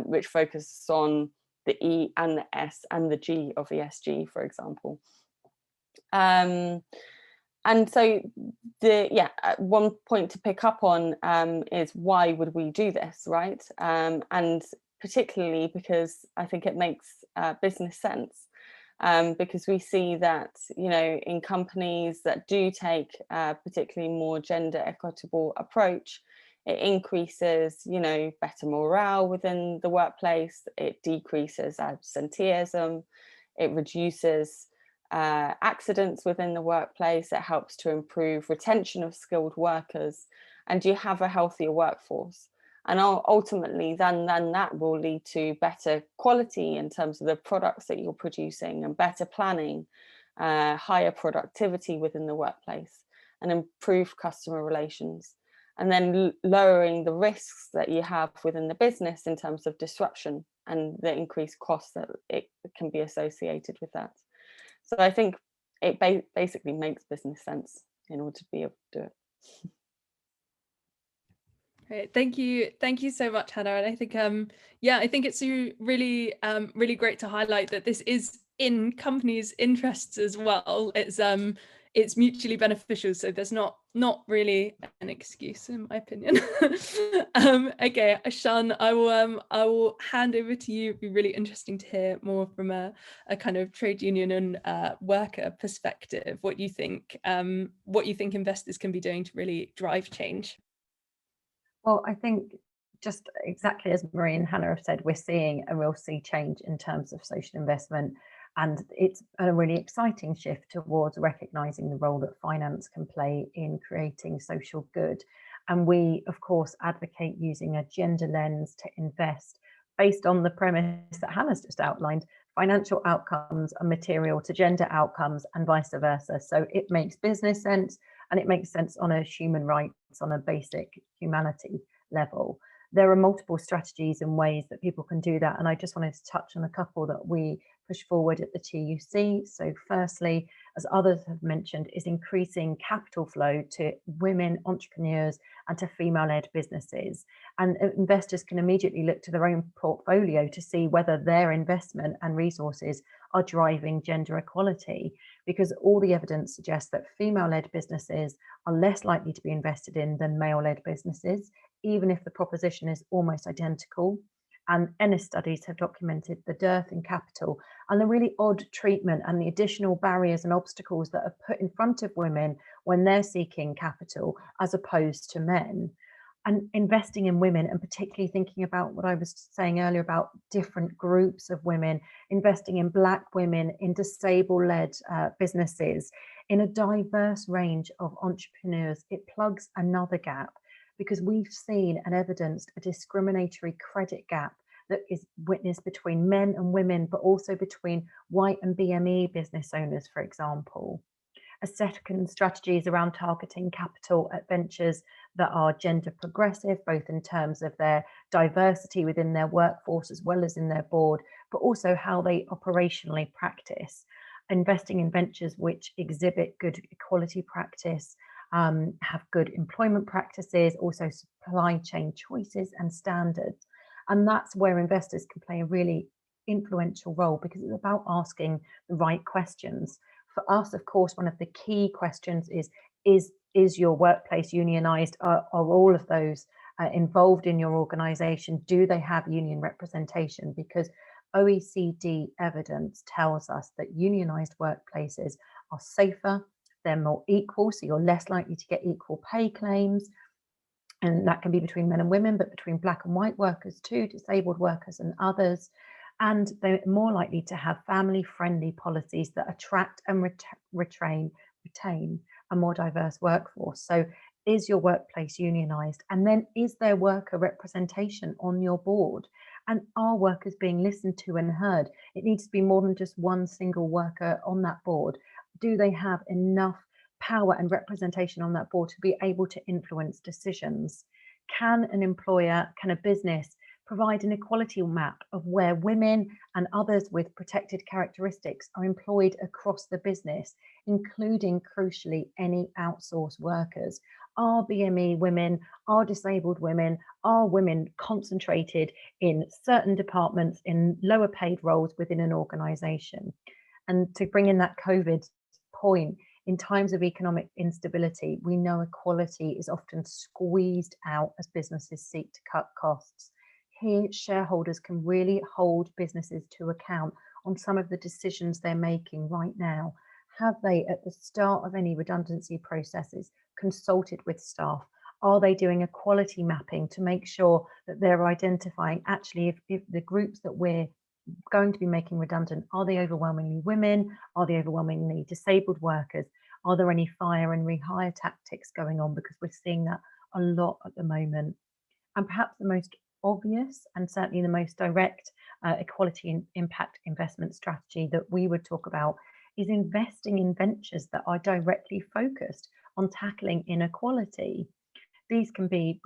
which focuses on the E and the S and the G of ESG, for example. And so one point to pick up on is why would we do this, right? And particularly because I think it makes business sense. Because we see that, you know, in companies that do take a particularly more gender equitable approach, it increases, you know, better morale within the workplace, it decreases absenteeism, it reduces accidents within the workplace, it helps to improve retention of skilled workers, and you have a healthier workforce. And ultimately, then that will lead to better quality in terms of the products that you're producing, and better planning, higher productivity within the workplace, and improved customer relations. And then lowering the risks that you have within the business in terms of disruption and the increased costs that it can be associated with that. So I think it basically makes business sense in order to be able to do it. Great. Thank you so much, Hannah. And I think I think it's really really great to highlight that this is in companies' interests as well. It's mutually beneficial, so there's not really an excuse, in my opinion. Okay, Shan, I will hand over to you. It'd be really interesting to hear more from a kind of trade union and worker perspective. What you think investors can be doing to really drive change. Well, I think just exactly as Marie and Hannah have said, we're seeing a real sea change in terms of social investment, and it's a really exciting shift towards recognising the role that finance can play in creating social good. And we, of course, advocate using a gender lens to invest based on the premise that Hannah's just outlined. Financial outcomes are material to gender outcomes and vice versa. So it makes business sense, and it makes sense on a human rights, on a basic humanity level. There are multiple strategies and ways that people can do that, and I just wanted to touch on a couple that we push forward at the TUC. So firstly, as others have mentioned, is increasing capital flow to women entrepreneurs and to female-led businesses. And investors can immediately look to their own portfolio to see whether their investment and resources are driving gender equality, because all the evidence suggests that female-led businesses are less likely to be invested in than male-led businesses, even if the proposition is almost identical. And Ennis studies have documented the dearth in capital and the really odd treatment and the additional barriers and obstacles that are put in front of women when they're seeking capital as opposed to men. And investing in women, and particularly thinking about what I was saying earlier about different groups of women, investing in Black women, in disabled-led businesses, in a diverse range of entrepreneurs, it plugs another gap, because we've seen and evidenced a discriminatory credit gap that is witnessed between men and women, but also between white and BME business owners, for example. A second strategy is around targeting capital at ventures that are gender progressive, both in terms of their diversity within their workforce as well as in their board, but also how they operationally practice. Investing in ventures which exhibit good equality practice, have good employment practices, also supply chain choices and standards. And that's where investors can play a really influential role, because it's about asking the right questions. For us, of course, one of the key questions is your workplace unionized? Are all of those involved in your organization? Do they have union representation? Because OECD evidence tells us that unionized workplaces are safer, they're more equal, so you're less likely to get equal pay claims. And that can be between men and women, but between Black and white workers too, disabled workers and others. And they're more likely to have family-friendly policies that attract and retain a more diverse workforce. So is your workplace unionized? And then is there worker representation on your board? And are workers being listened to and heard? It needs to be more than just one single worker on that board. Do they have enough power and representation on that board to be able to influence decisions? Can an employer, can a business provide an equality map of where women and others with protected characteristics are employed across the business, including, crucially, any outsourced workers? Are BME women, are disabled women, are women concentrated in certain departments in lower paid roles within an organisation? And to bring in that COVID point, in times of economic instability, we know equality is often squeezed out as businesses seek to cut costs. Here, shareholders can really hold businesses to account on some of the decisions they're making right now. Have they, at the start of any redundancy processes, consulted with staff? Are they doing a quality mapping to make sure that they're identifying actually if the groups that we're going to be making redundant, are they overwhelmingly women? Are they overwhelmingly disabled workers? Are there any fire and rehire tactics going on? Because we're seeing that a lot at the moment. And perhaps the most obvious and certainly the most direct equality and impact investment strategy that we would talk about is investing in ventures that are directly focused on tackling inequality. These can be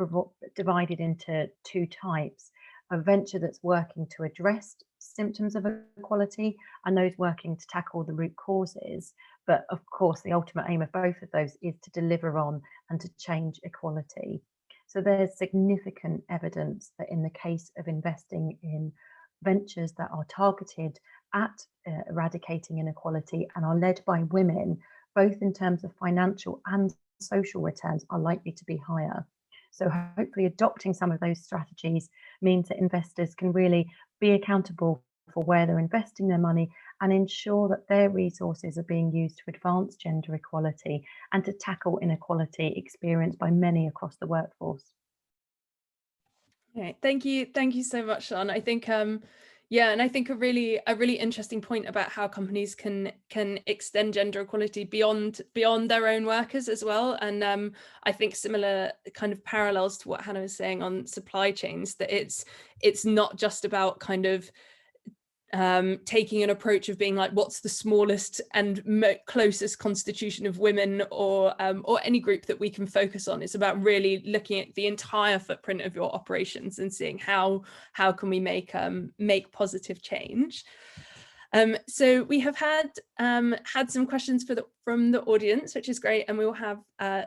divided into two types: a venture that's working to address symptoms of inequality and those working to tackle the root causes. But of course, the ultimate aim of both of those is to deliver on and to change equality. So there's significant evidence that in the case of investing in ventures that are targeted at eradicating inequality and are led by women, both in terms of financial and social returns, are likely to be higher. So hopefully adopting some of those strategies means that investors can really be accountable for where they're investing their money and ensure that their resources are being used to advance gender equality and to tackle inequality experienced by many across the workforce. Okay, thank you so much, Sean. I think yeah, and I think a really interesting point about how companies can extend gender equality beyond their own workers as well. And I think similar kind of parallels to what Hannah was saying on supply chains, that it's not just about kind of taking an approach of being like, what's the smallest and closest constitution of women or any group that we can focus on. It's about really looking at the entire footprint of your operations and seeing how can we make positive change. So we have had some questions from the audience, which is great, and we will have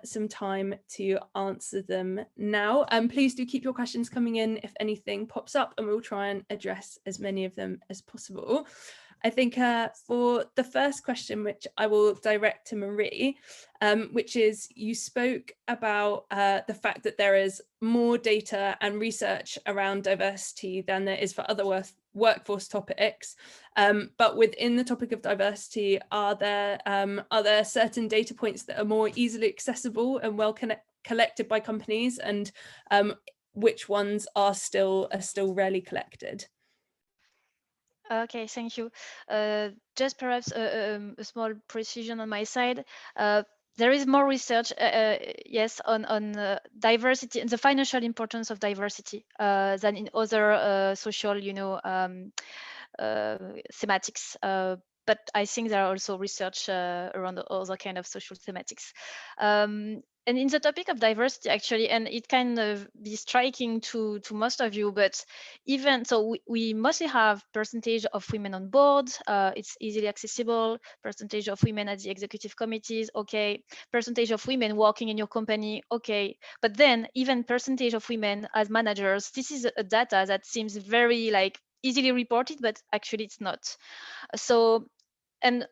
some time to answer them now. Please do keep your questions coming in if anything pops up, and we'll try and address as many of them as possible. I think for the first question, which I will direct to Marie, which is, you spoke about the fact that there is more data and research around diversity than there is for other workforce topics, but within the topic of diversity, are there certain data points that are more easily accessible and well collected by companies, and which ones are still rarely collected? Okay, thank you. Just perhaps a small precision on my side. There is more research, yes, on diversity and the financial importance of diversity than in other social, thematics. But I think there are also research around other kind of social thematics. And in the topic of diversity, actually, and it kind of be striking to most of you, but even so, we mostly have percentage of women on board. It's easily accessible. Percentage of women at the executive committees, okay. Percentage of women working in your company, okay. But then even percentage of women as managers, this is a data that seems very like easily reported, but actually it's not. So, and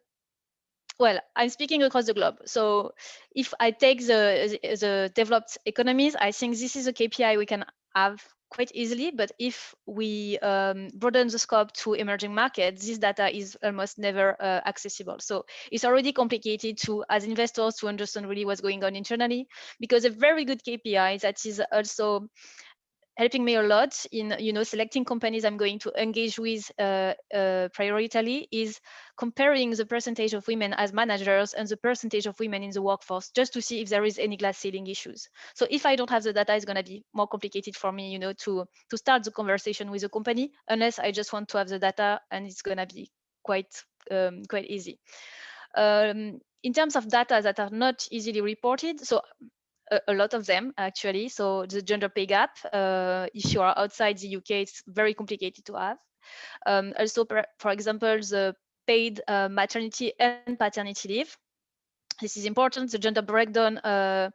well, I'm speaking across the globe. So if I take the developed economies, I think this is a KPI we can have quite easily. But if we broaden the scope to emerging markets, this data is almost never accessible. So it's already complicated as investors to understand really what's going on internally, because a very good KPI that is also helping me a lot in selecting companies I'm going to engage with prioritarily is comparing the percentage of women as managers and the percentage of women in the workforce, just to see if there is any glass ceiling issues. So if I don't have the data, it's going to be more complicated for me, to start the conversation with a company, unless I just want to have the data, and it's going to be quite easy. In terms of data that are not easily reported, so a lot of them actually. So the gender pay gap, if you are outside the UK, it's very complicated to have. Also, for example, the paid maternity and paternity leave. This is important. The gender breakdown, the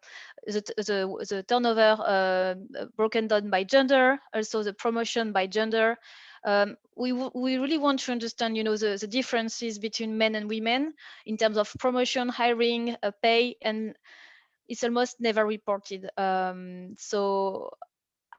turnover broken down by gender, also the promotion by gender. We really want to understand, the differences between men and women in terms of promotion, hiring, pay, and it's almost never reported. So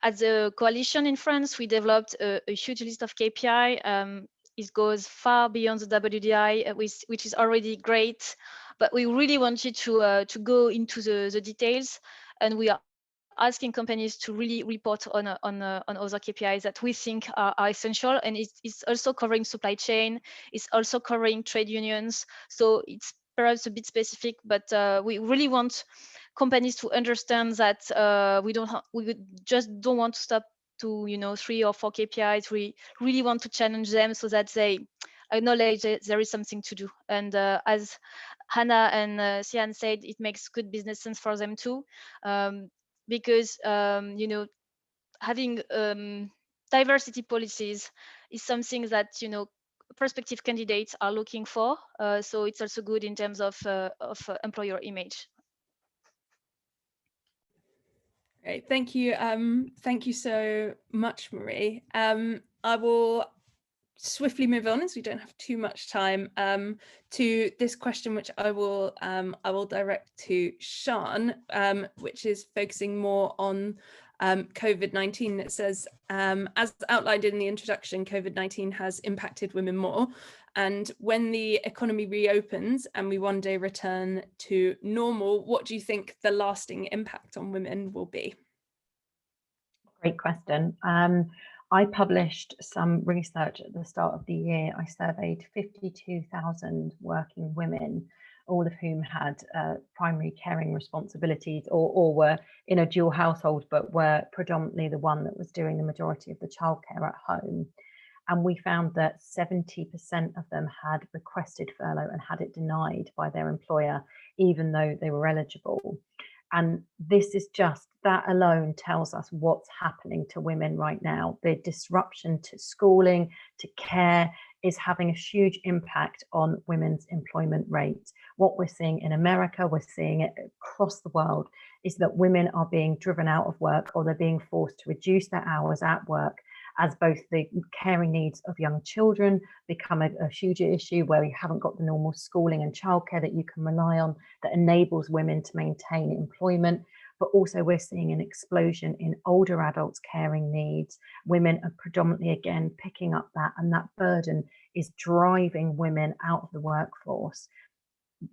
as a coalition in France, we developed a huge list of KPI. It goes far beyond the WDI, which is already great, but we really wanted to go into the details, and we are asking companies to really report on other KPIs that we think are essential. And it's also covering supply chain. It's also covering trade unions. So it's perhaps a bit specific, but we really want companies to understand that we just don't want to stop to 3 or 4 KPIs. We really want to challenge them so that they acknowledge that there is something to do. And as Hannah and Sian said, it makes good business sense for them too, because having diversity policies is something that prospective candidates are looking for. So it's also good in terms of employer image. Great, thank you. Thank you so much, Marie. I will swiftly move on, as we don't have too much time, to this question, which I will direct to Sean, which is focusing more on COVID-19. It says, as outlined in the introduction, COVID-19 has impacted women more. And when the economy reopens and we one day return to normal, what do you think the lasting impact on women will be? Great question. I published some research at the start of the year. I surveyed 52,000 working women, all of whom had primary caring responsibilities or were in a dual household, but were predominantly the one that was doing the majority of the childcare at home. And we found that 70% of them had requested furlough and had it denied by their employer, even though they were eligible. And this is just, that alone tells us what's happening to women right now. The disruption to schooling, to care, is having a huge impact on women's employment rates. What we're seeing in America, we're seeing it across the world, is that women are being driven out of work, or they're being forced to reduce their hours at work, as both the caring needs of young children become a huge issue, where you haven't got the normal schooling and childcare that you can rely on that enables women to maintain employment. But also we're seeing an explosion in older adults' caring needs. Women are predominantly, again, picking up that, and that burden is driving women out of the workforce.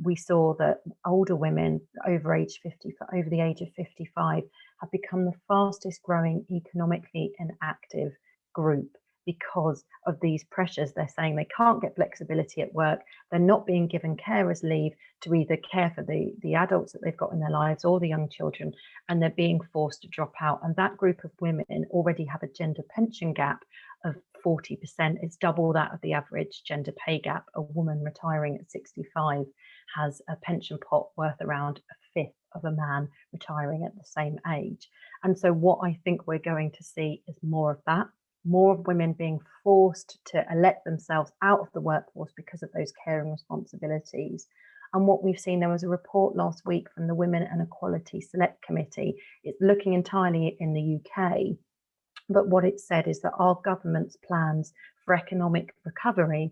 We saw that older women over the age of 55 have become the fastest growing economically inactive group because of these pressures. They're saying they can't get flexibility at work. They're not being given carers leave to either care for the adults that they've got in their lives or the young children, and they're being forced to drop out. And that group of women already have a gender pension gap of 40%. It's double that of the average gender pay gap. A woman retiring at 65 has a pension pot worth around a fifth of a man retiring at the same age. And so what I think we're going to see is more of that, more of women being forced to elect themselves out of the workforce because of those caring responsibilities. And what we've seen, there was a report last week from the Women and Equality Select Committee. It's looking entirely in the UK, but what it said is that our government's plans for economic recovery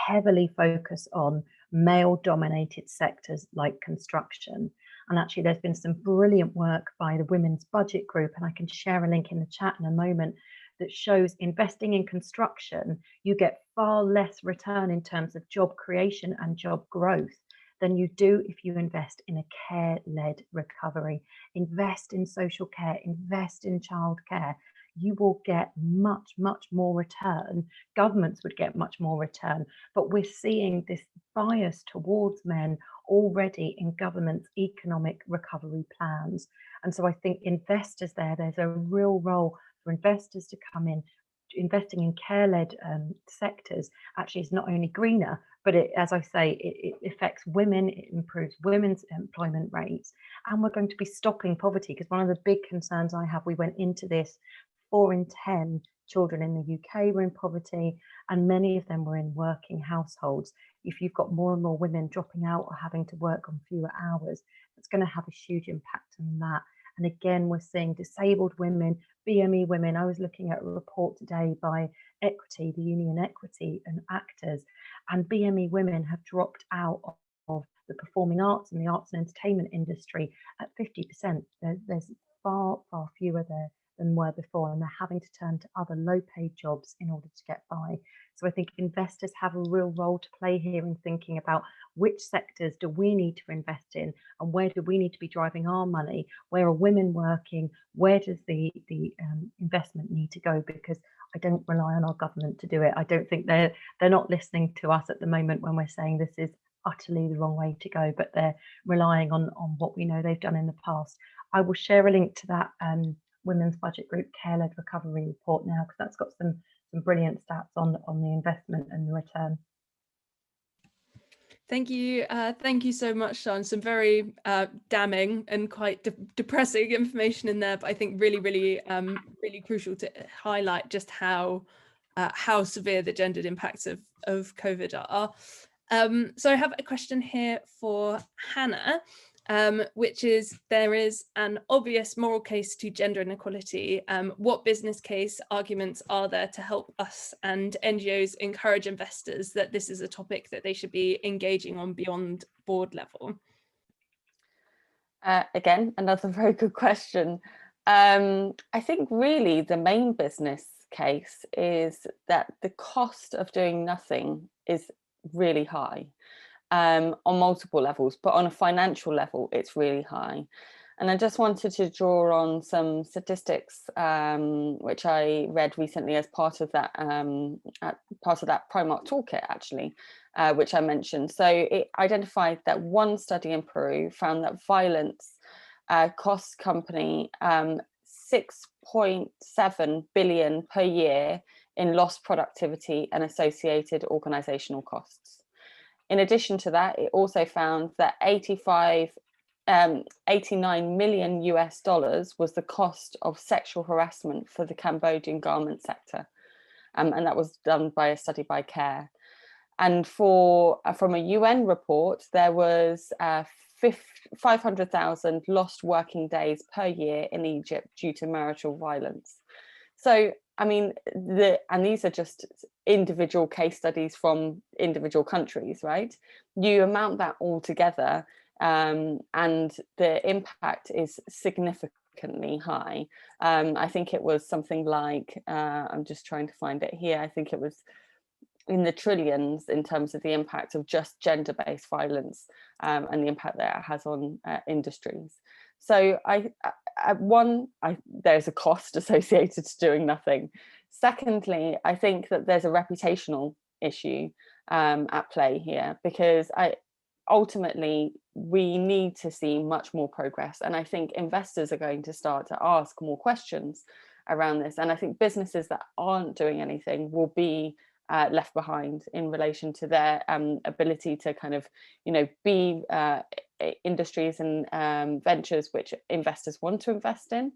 heavily focus on male-dominated sectors like construction. And actually, there's been some brilliant work by the Women's Budget Group, and I can share a link in the chat in a moment, that shows investing in construction, you get far less return in terms of job creation and job growth than you do if you invest in a care-led recovery. Invest in social care, invest in childcare. You will get much, much more return. Governments would get much more return, but we're seeing this bias towards men already in government's economic recovery plans. And so I think investors there's a real role for investors to come in. Investing in care-led sectors actually is not only greener, but it, as I say, it affects women, it improves women's employment rates, and we're going to be stopping poverty, because one of the big concerns I have, we went into this, 4 in 10 children in the UK were in poverty, and many of them were in working households. If you've got more and more women dropping out or having to work on fewer hours, it's going to have a huge impact on that. And again, we're seeing disabled women, BME women. I was looking at a report today by Equity, the Union Equity and Actors, and BME women have dropped out of the performing arts and the arts and entertainment industry at 50%. There's far, far fewer there than were before, and they're having to turn to other low-paid jobs in order to get by. So I think investors have a real role to play here in thinking about which sectors do we need to invest in, and where do we need to be driving our money? Where are women working? Where does the investment need to go? Because I don't rely on our government to do it. I don't think they're not listening to us at the moment when we're saying this is utterly the wrong way to go, but they're relying on what we know they've done in the past. I will share a link to that Women's Budget Group Care-Led Recovery report now, because that's got some brilliant stats on the investment and the return. Thank you so much, Sean. Some very damning and quite depressing information in there, but I think really, really, really crucial to highlight just how severe the gendered impacts of COVID are. So I have a question here for Hannah, which is, there is an obvious moral case to gender inequality. What business case arguments are there to help us and NGOs encourage investors that this is a topic that they should be engaging on beyond board level? Again, another very good question. I think really the main business case is that the cost of doing nothing is really high. On multiple levels, but on a financial level, it's really high. And I just wanted to draw on some statistics, which I read recently as part of that Primark toolkit, actually, which I mentioned. So it identified that one study in Peru found that violence costs company 6.7 billion per year in lost productivity and associated organizational costs. In addition to that, it also found that 89 million US dollars was the cost of sexual harassment for the Cambodian garment sector. And that was done by a study by CARE. And from a UN report, there was 500,000 lost working days per year in Egypt due to marital violence. So, I mean, and these are just individual case studies from individual countries, right? You amount that all together, and the impact is significantly high. I think it was something like, I'm just trying to find it here, I think it was in the trillions in terms of the impact of just gender-based violence and the impact that it has on industries. So there's a cost associated to doing nothing. Secondly, I think that there's a reputational issue at play here, because ultimately we need to see much more progress. And I think investors are going to start to ask more questions around this. And I think businesses that aren't doing anything will be left behind in relation to their ability to kind of, be industries and ventures which investors want to invest in,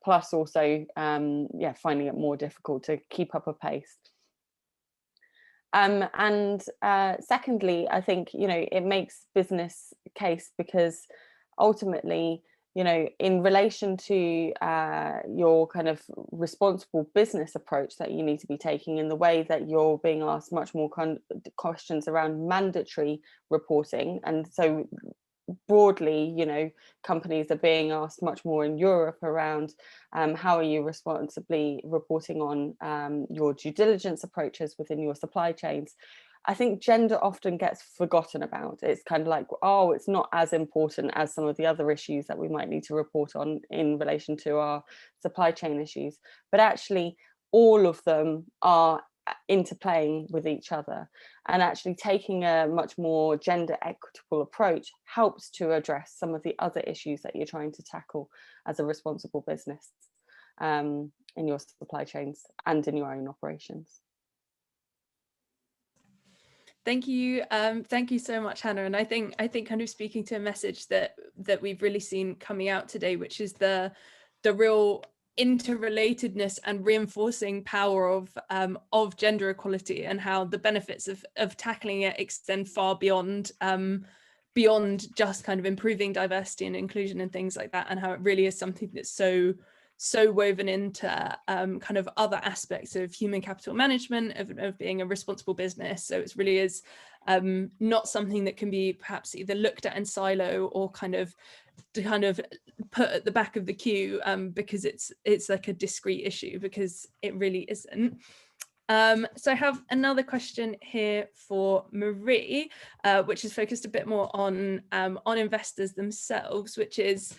plus also, finding it more difficult to keep up a pace. And secondly, I think, it makes business case because ultimately, in relation to your kind of responsible business approach that you need to be taking, in the way that you're being asked much more questions around mandatory reporting. And so broadly, companies are being asked much more in Europe around how are you responsibly reporting on your due diligence approaches within your supply chains. I think gender often gets forgotten about. It's kind of like, oh, it's not as important as some of the other issues that we might need to report on in relation to our supply chain issues. But actually, all of them are interplaying with each other. And actually taking a much more gender equitable approach helps to address some of the other issues that you're trying to tackle as a responsible business in your supply chains and in your own operations. Thank you so much, Hannah. And I think kind of speaking to a message that we've really seen coming out today, which is the real interrelatedness and reinforcing power of gender equality, and how the benefits of tackling it extend far beyond just kind of improving diversity and inclusion and things like that, and how it really is something that's so woven into kind of other aspects of human capital management, of being a responsible business. So it really is not something that can be perhaps either looked at in silo or kind of put at the back of the queue because it's like a discrete issue, because it really isn't. So I have another question here for Marie, which is focused a bit more on investors themselves, which is,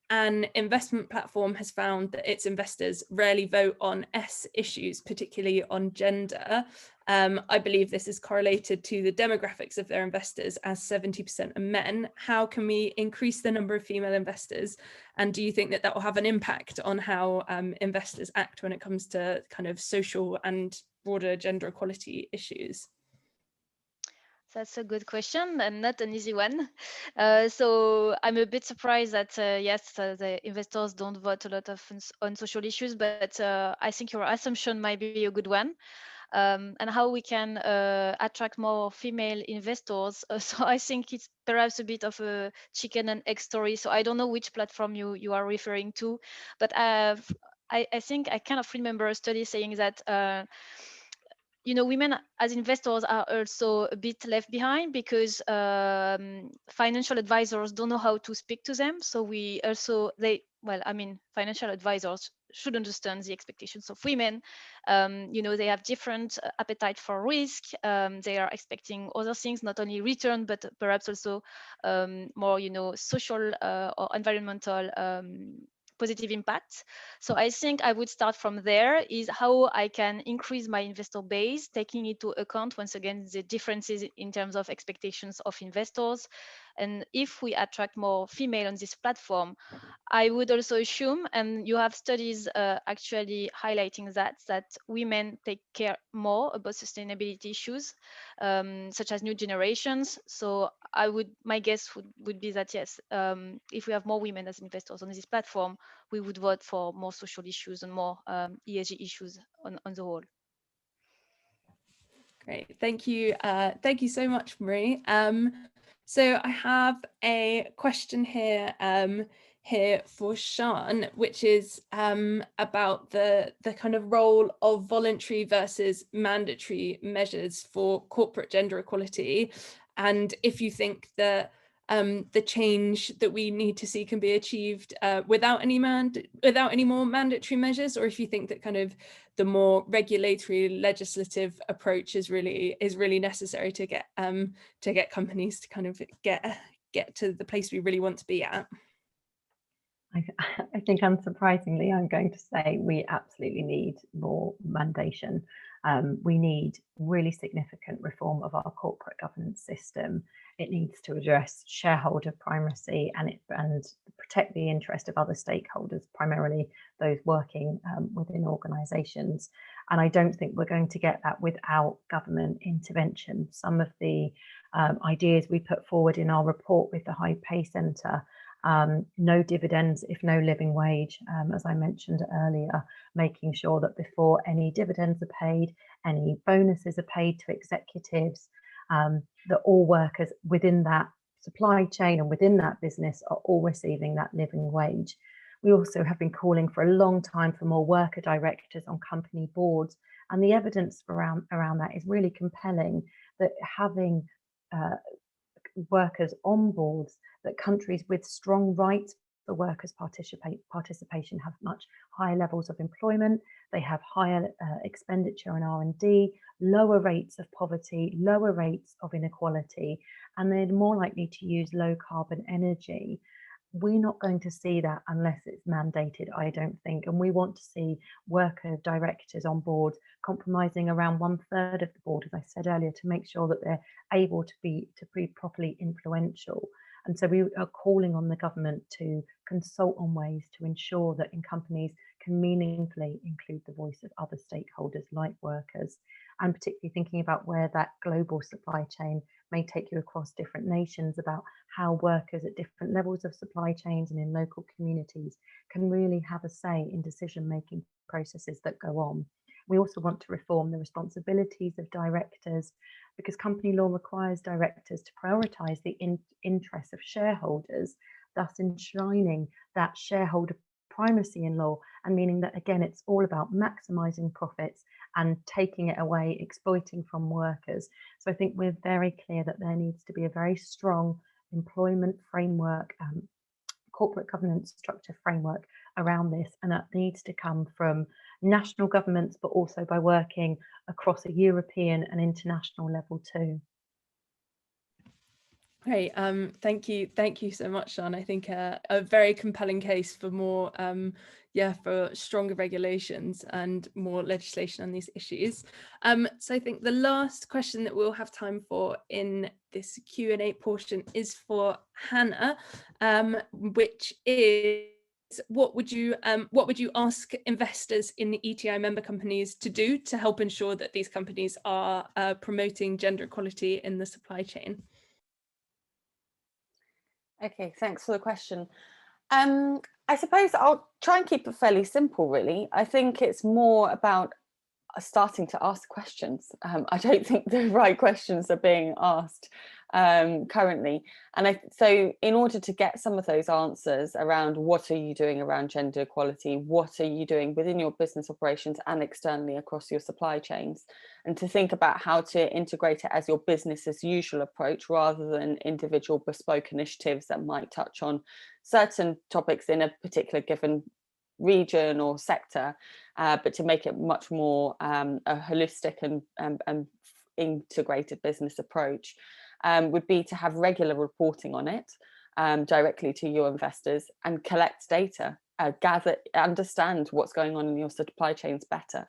an investment platform has found that its investors rarely vote on S issues, particularly on gender. I believe this is correlated to the demographics of their investors, as 70% are men. How can we increase the number of female investors? And do you think that will have an impact on how investors act when it comes to kind of social and broader gender equality issues? That's a good question and not an easy one. So I'm a bit surprised that yes, the investors don't vote a lot on social issues, but I think your assumption might be a good one. And how we can attract more female investors. So I think it's perhaps a bit of a chicken and egg story. So I don't know which platform you are referring to, but I think I kind of remember a study saying that women as investors are also a bit left behind, because financial advisors don't know how to speak to them. So financial advisors should understand the expectations of women. They have different appetite for risk. They are expecting other things, not only return, but perhaps also more, social or environmental positive impact. So I think I would start from there, is how I can increase my investor base, taking into account, once again, the differences in terms of expectations of investors. And if we attract more female on this platform, I would also assume, and you have studies actually highlighting that women take care more about sustainability issues, such as new generations. So my guess would be that yes, if we have more women as investors on this platform, we would vote for more social issues and more ESG issues on the whole. Great, thank you. Thank you so much, Marie. So I have a question here for Sian, which is about the kind of role of voluntary versus mandatory measures for corporate gender equality, and if you think that the change that we need to see can be achieved without any more mandatory measures, or if you think that kind of the more regulatory legislative approach is really necessary to get companies to kind of get to the place we really want to be at. I think unsurprisingly, I'm going to say we absolutely need more mandation. We need really significant reform of our corporate governance system. It needs to address shareholder primacy and protect the interest of other stakeholders, primarily those working within organisations. And I don't think we're going to get that without government intervention. Some of the ideas we put forward in our report with the High Pay Centre, no dividends if no living wage, as I mentioned earlier, making sure that before any dividends are paid, any bonuses are paid to executives, that all workers within that supply chain and within that business are all receiving that living wage. We also have been calling for a long time for more worker directors on company boards, and the evidence around that is really compelling, that having workers on boards, that countries with strong rights for workers' participation have much higher levels of employment, they have higher expenditure on R&D, lower rates of poverty, lower rates of inequality, and they're more likely to use low carbon energy. We're not going to see that unless it's mandated, I don't think. And we want to see worker directors on board compromising around 1/3 of the board, as I said earlier, to make sure that they're able to be properly influential. And so we are calling on the government to consult on ways to ensure that in companies can meaningfully include the voice of other stakeholders like workers, and particularly thinking about where that global supply chain may take you across different nations, about how workers at different levels of supply chains and in local communities can really have a say in decision-making processes that go on. We also want to reform the responsibilities of directors, because company law requires directors to prioritise the interests of shareholders, thus enshrining that shareholder primacy in law, and meaning that, again, it's all about maximising profits and taking it away, exploiting from workers. So I think we're very clear that there needs to be a very strong employment framework, corporate governance structure framework around this, and that needs to come from national governments, but also by working across a European and international level too. Great, thank you so much, Sian. I think a very compelling case for more, for stronger regulations and more legislation on these issues. So I think the last question that we'll have time for in this Q&A portion is for Hannah, which is, what would you ask investors in the ETI member companies to do to help ensure that these companies are promoting gender equality in the supply chain? Okay, thanks for the question. I suppose I'll try and keep it fairly simple, really. I think it's more about starting to ask questions. I don't think the right questions are being asked currently. And so in order to get some of those answers around what are you doing around gender equality, what are you doing within your business operations and externally across your supply chains, and to think about how to integrate it as your business as usual approach rather than individual bespoke initiatives that might touch on certain topics in a particular given region or sector, but to make it much more a holistic and integrated business approach, would be to have regular reporting on it directly to your investors, and collect data, understand what's going on in your supply chains better.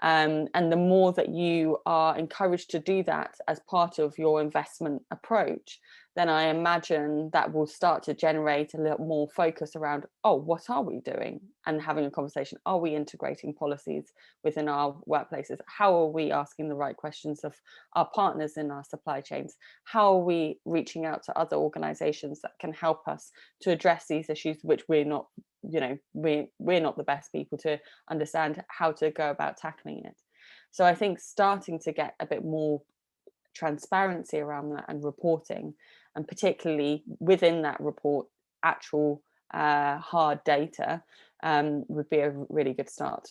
And the more that you are encouraged to do that as part of your investment approach, then I imagine that will start to generate a little more focus around, oh, what are we doing? And having a conversation, are we integrating policies within our workplaces? How are we asking the right questions of our partners in our supply chains? How are we reaching out to other organizations that can help us to address these issues, which we're not, you know, we're not the best people to understand how to go about tackling it. So I think starting to get a bit more transparency around that and reporting, and particularly within that report, actual hard data, would be a really good start.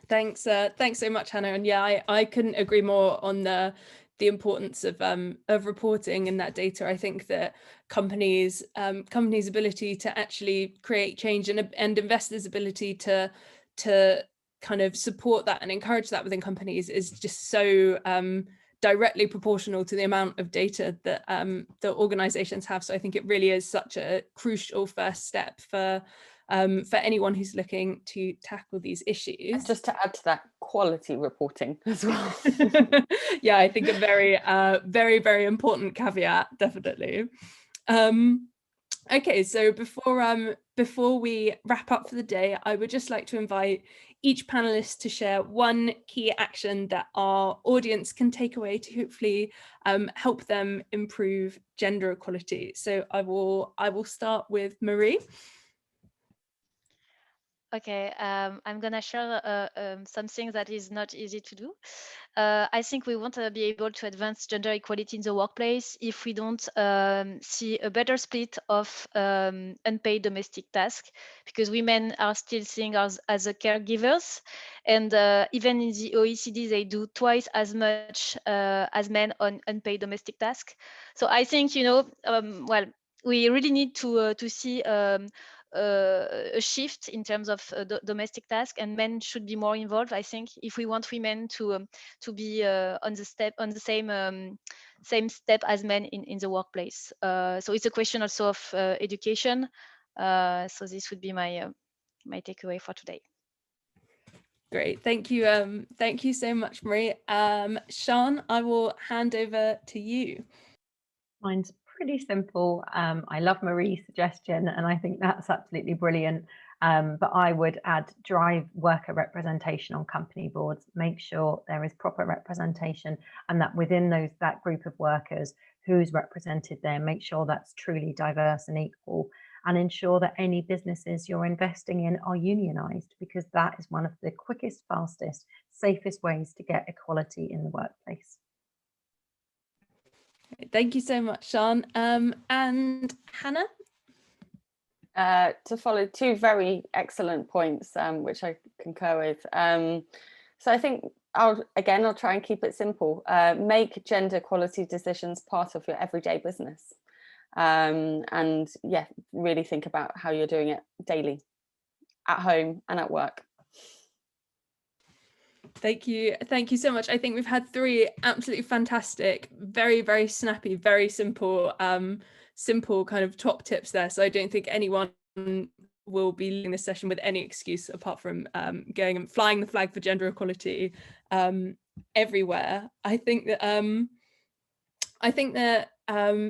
Thanks so much, Hannah. And yeah, I couldn't agree more on the importance of reporting and that data. I think that companies' ability to actually create change, and investors' ability to kind of support that and encourage that within companies is just so directly proportional to the amount of data that the organizations have. So I think it really is such a crucial first step for anyone who's looking to tackle these issues. And just to add to that, quality reporting as well. Yeah, I think a very, very important caveat, definitely. Okay, so before we wrap up for the day, I would just like to invite each panelist to share one key action that our audience can take away to hopefully help them improve gender equality. So I will start with Marie. Okay, I'm gonna share something that is not easy to do. I think we won't be able to advance gender equality in the workplace if we don't see a better split of unpaid domestic tasks, because women are still seen as the caregivers, and even in the OECD they do twice as much as men on unpaid domestic tasks. So I think, you know, well, we really need to see a shift in terms of domestic tasks, and men should be more involved. I think if we want women to be on the same step as men in the workplace. So it's a question also of education. So this would be my my takeaway for today. Great, thank you so much, Marie. Sian, I will hand over to you. Mine's pretty simple. I love Marie's suggestion, and I think that's absolutely brilliant. But I would add drive worker representation on company boards. Make sure there is proper representation, and that within that group of workers who's represented there, make sure that's truly diverse and equal, and ensure that any businesses you're investing in are unionized, because that is one of the quickest, fastest, safest ways to get equality in the workplace. Thank you so much, Sian. And Hannah? To follow two very excellent points, which I concur with. So I think I'll try and keep it simple. Make gender equality decisions part of your everyday business. And yeah, really think about how you're doing it daily, at home and at work. Thank you so much. I think we've had three absolutely fantastic, very, very snappy, very simple kind of top tips there. So I don't think anyone will be leaving this session with any excuse apart from going and flying the flag for gender equality everywhere. I think that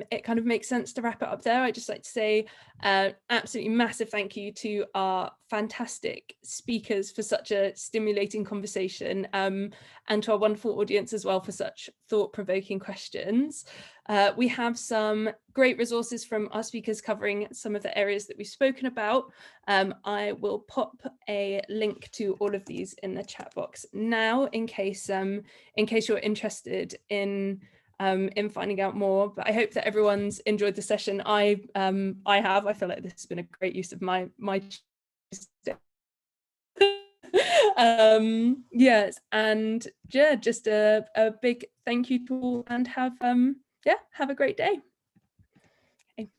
it kind of makes sense to wrap it up there. I'd just like to say absolutely massive thank you to our fantastic speakers for such a stimulating conversation, and to our wonderful audience as well for such thought-provoking questions. We have some great resources from our speakers covering some of the areas that we've spoken about. I will pop a link to all of these in the chat box now in case you're interested in finding out more. But I hope that everyone's enjoyed the session. I have. I feel like this has been a great use of my yes, and yeah, just a big thank you to all, and have a great day. Okay.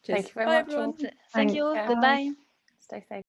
Thank you very much, everyone. Thank you. Goodbye. Stay safe.